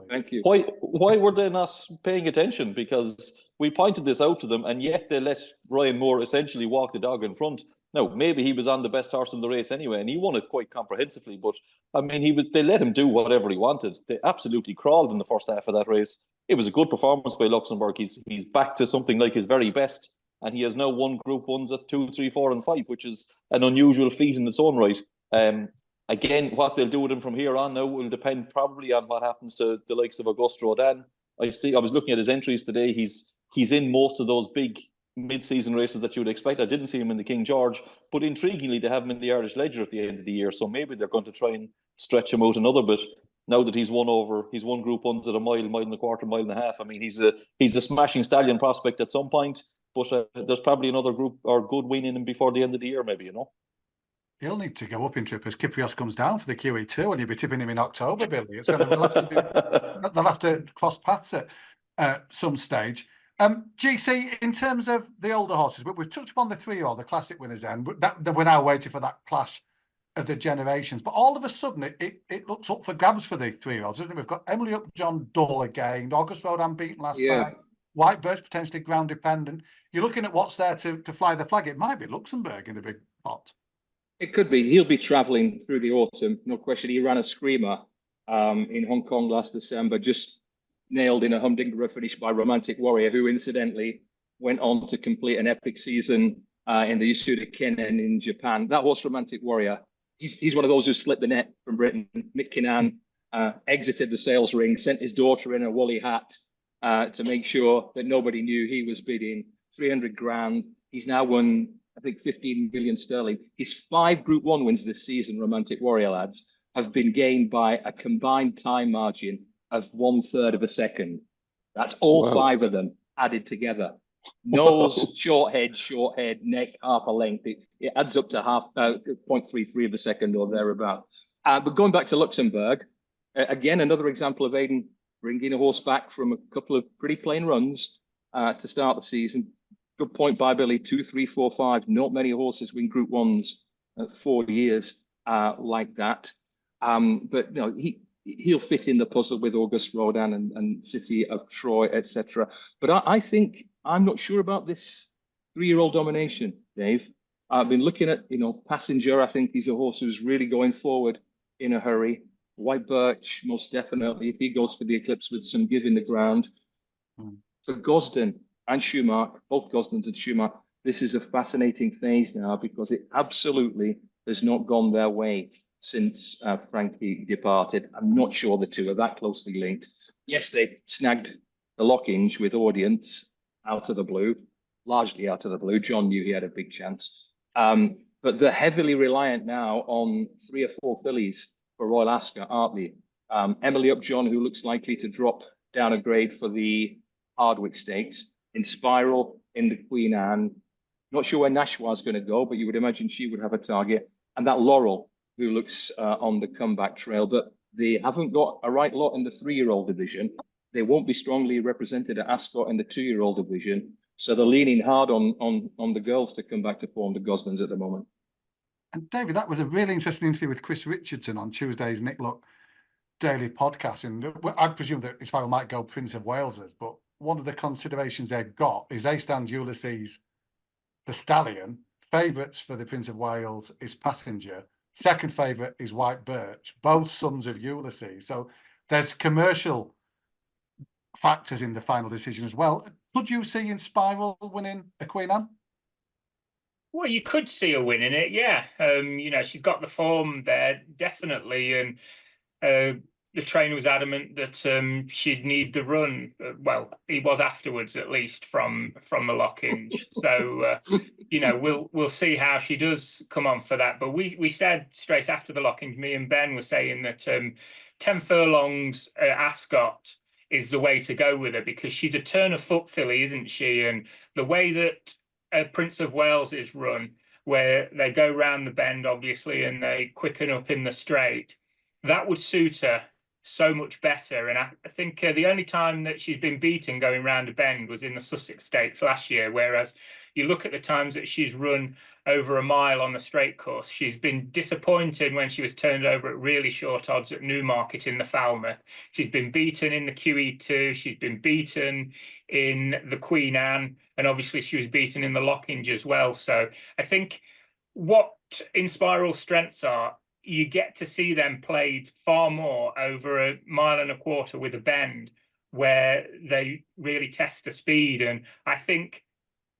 Speaker 10: Thank you.
Speaker 6: Why were they not paying attention? Because we pointed this out to them, and yet they let Ryan Moore essentially walk the dog in front. Now, maybe he was on the best horse in the race anyway, and he won it quite comprehensively. But I mean, they let him do whatever he wanted. They absolutely crawled in the first half of that race. It was a good performance by Luxembourg. He's back to something like his very best, and he has now won Group 1s at 2, 3, 4 and 5, which is an unusual feat in its own right. Again, what they'll do with him from here on now will depend probably on what happens to the likes of Auguste Rodin. I was looking at his entries today. He's in most of those big mid-season races that you would expect. I didn't see him in the King George, but intriguingly, they have him in the Irish Ledger at the end of the year. So maybe they're going to try and stretch him out another bit. Now that he's won Group 1s at a mile and a quarter, mile and a half. I mean, he's a smashing stallion prospect at some point, but there's probably another group or good win in him before the end of the year, maybe, you know.
Speaker 2: He'll need to go up in trip as Kyprios comes down for the QE2, and you'll be tipping him in October, Billy. They'll have to cross paths it. at some stage. GC, in terms of the older horses, but we've touched upon the 3-year-old, the classic winners, and that we're now waiting for that clash of the generations. But all of a sudden, it looks up for grabs for the 3-year-olds, doesn't it? We've got Emily Upjohn dull again, August Road unbeaten last time, White Birch potentially ground dependent. You're looking at what's there to fly the flag. It might be Luxembourg in the big pot.
Speaker 10: It could be. He'll be travelling through the autumn, no question. He ran a screamer in Hong Kong last December, just nailed in a humdinger finish by Romantic Warrior, who incidentally went on to complete an epic season in the Yasuda Kennen in Japan. That horse, Romantic Warrior, he's one of those who slipped the net from Britain. Mick Kinnan exited the sales ring, sent his daughter in a woolly hat to make sure that nobody knew he was bidding 300 grand. He's now won, I think, 15 million sterling. His 5 Group 1 wins this season, Romantic Warrior lads, have been gained by a combined time margin of 1/3 of a second. That's all 5 of them added together. Nose, short head, neck, half a length. It adds up to 0.33 of a second or thereabout. But going back to Luxembourg, again, another example of Aiden bringing a horse back from a couple of pretty plain runs to start the season. Good point by Billy, 2, 3, 4, 5. Not many horses win Group 1s at 4 years like that. But you know, he'll fit in the puzzle with Auguste Rodin and City of Troy, etc. But I think I'm not sure about this 3-year-old domination, Dave. I've been looking at, Passenger. I think he's a horse who's really going forward in a hurry. White Birch, most definitely, if he goes for the Eclipse with some give in the ground. For Gosden and Schumacher, both Gosden and Schumacher, this is a fascinating phase now because it absolutely has not gone their way since Frankie departed. I'm not sure the two are that closely linked. Yes, they snagged the Lockinge with Audience out of the blue, largely out of the blue. John knew he had a big chance. But they're heavily reliant now on 3 or 4 fillies for Royal Ascot, aren't they? Emily Upjohn, who looks likely to drop down a grade for the Hardwick Stakes. In Spiral, in the Queen Anne. Not sure where Nashwa's going to go, but you would imagine she would have a target. And that Laurel, who looks on the comeback trail. But they haven't got a right lot in the 3-year-old division. They won't be strongly represented at Ascot in the 2-year-old division. So they're leaning hard on the girls to come back to form, the Gosdens at the moment.
Speaker 2: And David, that was a really interesting interview with Chris Richardson on Tuesday's Nick Luck Daily podcast. And I presume that Inspiral might go Prince of Wales's, but one of the considerations they've got is they stand Ulysses, the Stallion. Favourites for the Prince of Wales is Passenger. Second favourite is White Birch, both sons of Ulysses. So there's commercial factors in the final decision as well. Could you see Inspiral winning a Queen Anne?
Speaker 5: Well, you could see her winning it, yeah. She's got the form there, definitely. And the trainer was adamant that she'd need the run. Well, he was afterwards, at least, from the Lockinge. So, we'll see how she does come on for that. But we said straight after the Lockinge, me and Ben were saying that 10 furlongs at Ascot is the way to go with her because she's a turn of foot filly, isn't she? And the way that Prince of Wales is run, where they go round the bend, obviously, and they quicken up in the straight, that would suit her so much better. And I think the only time that she's been beaten going round a bend was in the Sussex Stakes last year, whereas you look at the times that she's run over a mile on the straight course, she's been disappointed when she was turned over at really short odds at Newmarket in the Falmouth. She's been beaten in the QE2, she's been beaten in the Queen Anne, and obviously she was beaten in the Lockinge as well. So I think what Inspiral's strengths are, you get to see them played far more over a mile and a quarter with a bend where they really test the speed. And I think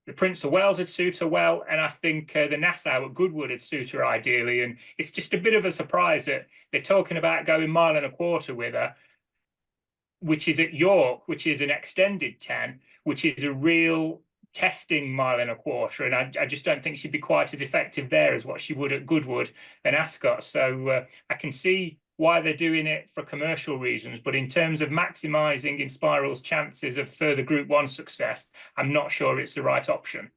Speaker 5: the Prince of Wales would suit her well, and I think the Nassau at Goodwood would suit her ideally. And it's just a bit of a surprise that they're talking about going mile and a quarter with her, which is at York, which is an extended 10, which is a real testing mile and a quarter, and I just don't think she'd be quite as effective there as what she would at Goodwood and Ascot. So I can see why they're doing it for commercial reasons, but in terms of maximising Inspiral's chances of further Group 1 success, I'm not sure it's the right option.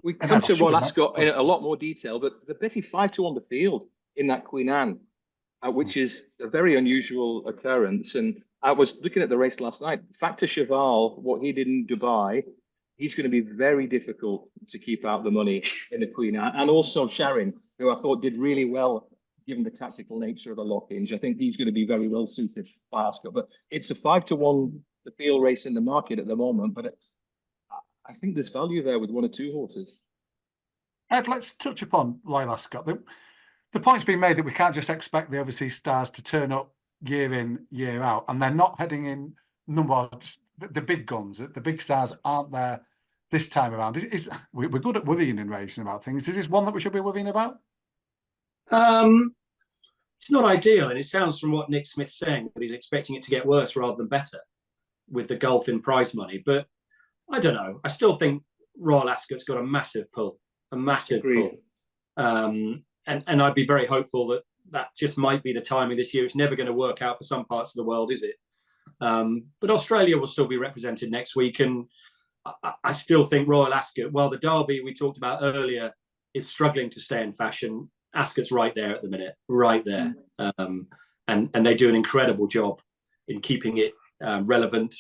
Speaker 10: We come to Royal Ascot in a lot more detail, but they're betting 5-2 on the field in that Queen Anne, which is a very unusual occurrence. And I was looking at the race last night. Factor Cheval, what he did in Dubai, he's going to be very difficult to keep out the money in the Queen. And also Sharon, who I thought did really well, given the tactical nature of the lock-ins. I think he's going to be very well suited by Ascot. But it's a 5-1 the field race in the market at the moment. But I think there's value there with 1 or 2 horses.
Speaker 2: Ed, let's touch upon Royal Ascot. The point's been made that we can't just expect the overseas stars to turn up year in, year out, and they're not heading in the big guns. The big stars aren't there this time around. We're good at worrying and racing about things. Is this one that we should be worrying about?
Speaker 4: It's not ideal, and it sounds from what Nick Smith's saying that he's expecting it to get worse rather than better with the gulf in prize money. But I don't know. I still think Royal Ascot's got a massive pull, pull. And I'd be very hopeful that just might be the timing this year. It's never going to work out for some parts of the world, is it? But Australia will still be represented next week, and I still think Royal Ascot, while the Derby we talked about earlier is struggling to stay in fashion, Ascot's right there at the minute, right there. And they do an incredible job in keeping it relevant,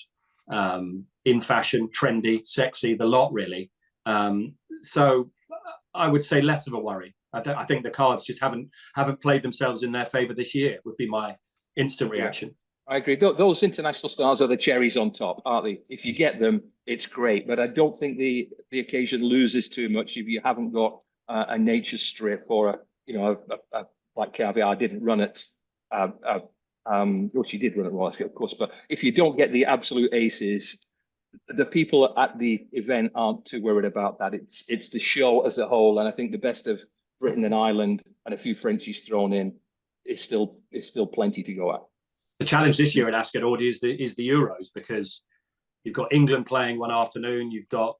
Speaker 4: in fashion, trendy, sexy, the lot really. So I would say less of a worry. I think the cards just haven't played themselves in their favour this year, would be my instant reaction.
Speaker 10: I agree. Those international stars are the cherries on top, aren't they? If you get them, it's great. But I don't think the occasion loses too much if you haven't got a nature strip or like Caviar didn't run it. Well, she did run it Royal Ascot, of course. But if you don't get the absolute aces, the people at the event aren't too worried about that. It's the show as a whole, and I think the best of Britain and Ireland and a few Frenchies thrown in is still plenty to go at.
Speaker 4: The challenge this year at Ascot Audi is the Euros, because you've got England playing one afternoon. You've got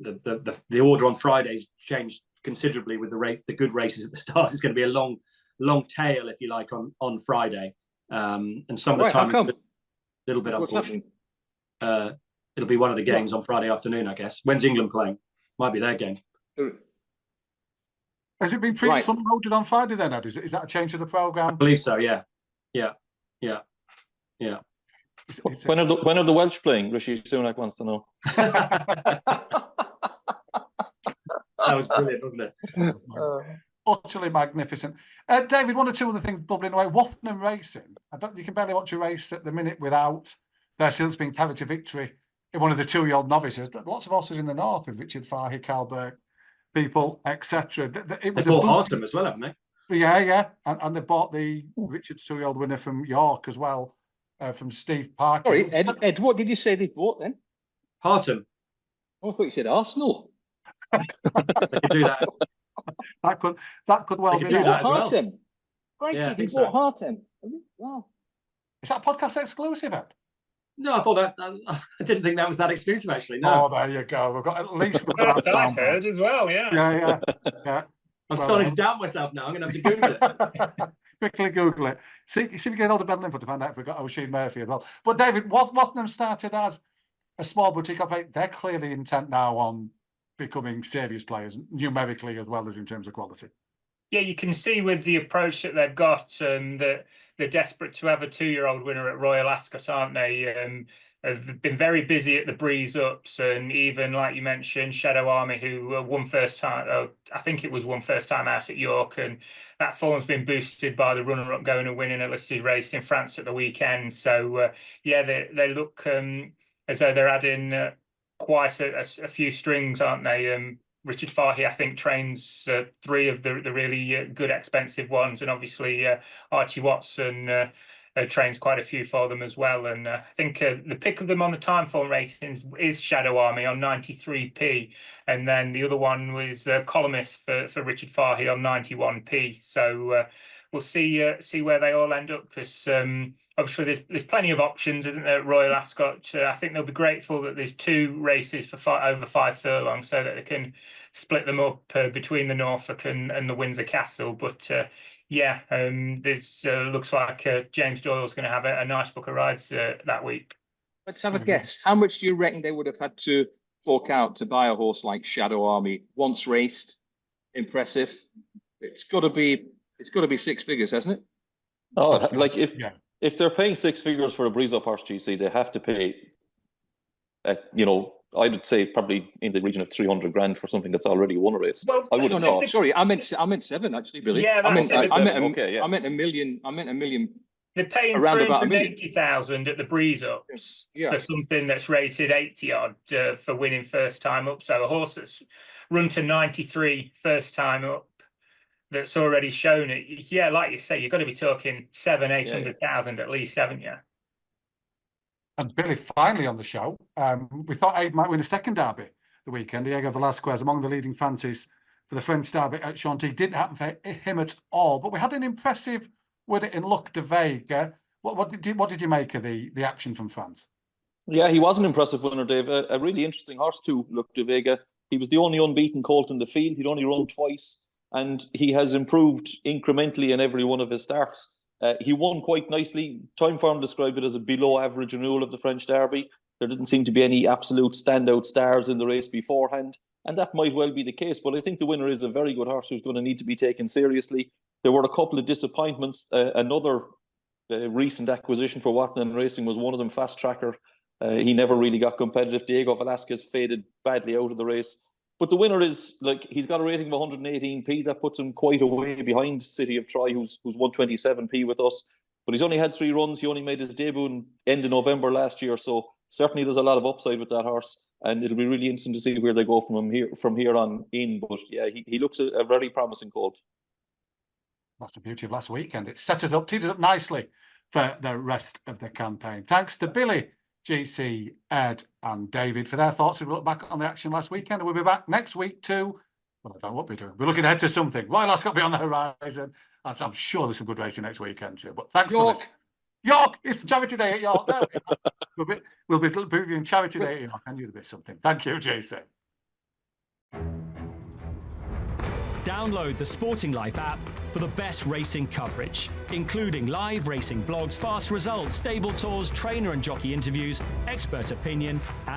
Speaker 4: the order on Fridays changed considerably with the good races at the start. It's going to be a long tail, if you like, on Friday, and some of the time a little bit unfortunate. It'll be one of the games on Friday afternoon, I guess. When's England playing? Might be their game.
Speaker 2: Has it been front loaded on Friday then, Ed? Is that a change of the programme?
Speaker 4: I believe so, yeah.
Speaker 6: When are the Welsh playing? Rishi Sunak wants to know.
Speaker 4: That was brilliant, wasn't it?
Speaker 2: Utterly magnificent. David, 1 or 2 other things bubbling away. Wathnam Racing. You can barely watch a race at the minute without their since being carried to victory in one of the 2-year-old novices. Lots of horses in the north with Richard Fahey, Carl Burke, people, etc.
Speaker 4: They bought Hartem as well, haven't they?
Speaker 2: Yeah. And they bought the Richard's 2-year-old winner from York as well, from Steve Parker.
Speaker 10: Sorry, Ed, what did you say they bought then?
Speaker 4: Hartem.
Speaker 10: Oh, I thought you said Arsenal.
Speaker 4: They could do that.
Speaker 2: That could well be
Speaker 4: that as well.
Speaker 10: Hartem.
Speaker 4: Yeah,
Speaker 10: they bought Hartem. Wow.
Speaker 2: Is that podcast exclusive, Ed?
Speaker 4: No, I thought that. I didn't think that was that exclusive, actually. No.
Speaker 2: Oh, there you go. We've got
Speaker 5: that I've heard as well.
Speaker 2: Yeah.
Speaker 4: I'm starting to doubt myself now. I'm going to have to Google it.
Speaker 2: Quickly Google it. See if you get all the better info to find out if we've got Oisin Murphy as well. But David, Wathnam started as a small boutique operator. They're clearly intent now on becoming serious players, numerically as well as in terms of quality.
Speaker 5: Yeah, you can see with the approach that they've got that they're desperate to have a 2-year-old winner at Royal Ascot, aren't they? Have been very busy at the Breeze Ups, and even like you mentioned, Shadow Army, who won first time. I think it was won first time out at York, and that form's been boosted by the runner-up going and winning a listed race in France at the weekend. So they look as though they're adding quite a few strings, aren't they? Richard Fahey, I think, trains 3 of the really good expensive ones, and obviously Archie Watson trains quite a few for them as well. And I think the pick of them on the time form ratings is Shadow Army on 93p, and then the other one was Columnist for Richard Fahey on 91p. So we'll see where they all end up, because obviously there's plenty of options, isn't there, at Royal Ascot? I think they'll be grateful that there's 2 races for over 5 furlongs, so that they can split them up between the Norfolk and the Windsor Castle. But this looks like James Doyle's going to have a nice book of rides that week.
Speaker 10: Let's have a guess. How much do you reckon they would have had to fork out to buy a horse like Shadow Army? Once raced, impressive. It's got to be 6 figures, hasn't it?
Speaker 6: Oh, like if if they're paying six figures for a breeze up horse, GC, they have to pay, you know, I would say probably in the region of 300 grand for something that's already won a race.
Speaker 5: Well,
Speaker 6: I would have thought.
Speaker 10: Sorry, I meant 7 actually, Billy.
Speaker 5: Yeah,
Speaker 10: I meant
Speaker 5: that's
Speaker 10: I meant,
Speaker 6: okay, yeah.
Speaker 10: I meant a million.
Speaker 5: They're paying
Speaker 10: around about
Speaker 5: 380,000 at the breeze ups for something that's rated 80 odd for winning first time up. So a horse that's run to 93 first time up, that's already shown it. Yeah, like you say, you've got to be talking 800,000 at least, haven't you?
Speaker 2: And Billy, finally on the show, we thought Aiden might win a second derby the weekend. Diego Velasquez among the leading fancies for the French derby at Chantilly. Didn't happen for him at all, but we had an impressive winner in Luc de Vega. What did you make of the action from France?
Speaker 6: Yeah, he was an impressive winner, Dave. A really interesting horse too, Luc de Vega. He was the only unbeaten colt in the field. He'd only run twice, and he has improved incrementally in every one of his starts. He won quite nicely. Timeform described it as a below-average renewal of the French Derby. There didn't seem to be any absolute standout stars in the race beforehand, and that might well be the case. But I think the winner is a very good horse who's going to need to be taken seriously. There were a couple of disappointments. Another recent acquisition for Watton Racing was one of them, Fast Tracker. He never really got competitive. Diego Velasquez faded badly out of the race. But the winner is, like, he's got a rating of 118p. That puts him quite a way behind City of Troy, who's 127p with us. But he's only had 3 runs. He only made his debut in end of November last year. So certainly there's a lot of upside with that horse. And it'll be really interesting to see where they go from here on in. But yeah, he looks a very promising colt.
Speaker 2: That's the beauty of last weekend. It set us up, teed us up nicely for the rest of the campaign. Thanks to Billy, GC, Ed and David for their thoughts. We'll look back on the action last weekend, and we'll be back next week too. Well, I don't know what we're doing. We're looking ahead to something. Royal Ascot be on the horizon, and so I'm sure there's some good racing next weekend too. But thanks for listening. York, it's Charity Day at York. No, we'll be previewing Charity Day at York. I knew there'd be something. Thank you, GC.
Speaker 1: Download the Sporting Life app for the best racing coverage, including live racing blogs, fast results, stable tours, trainer and jockey interviews, expert opinion, and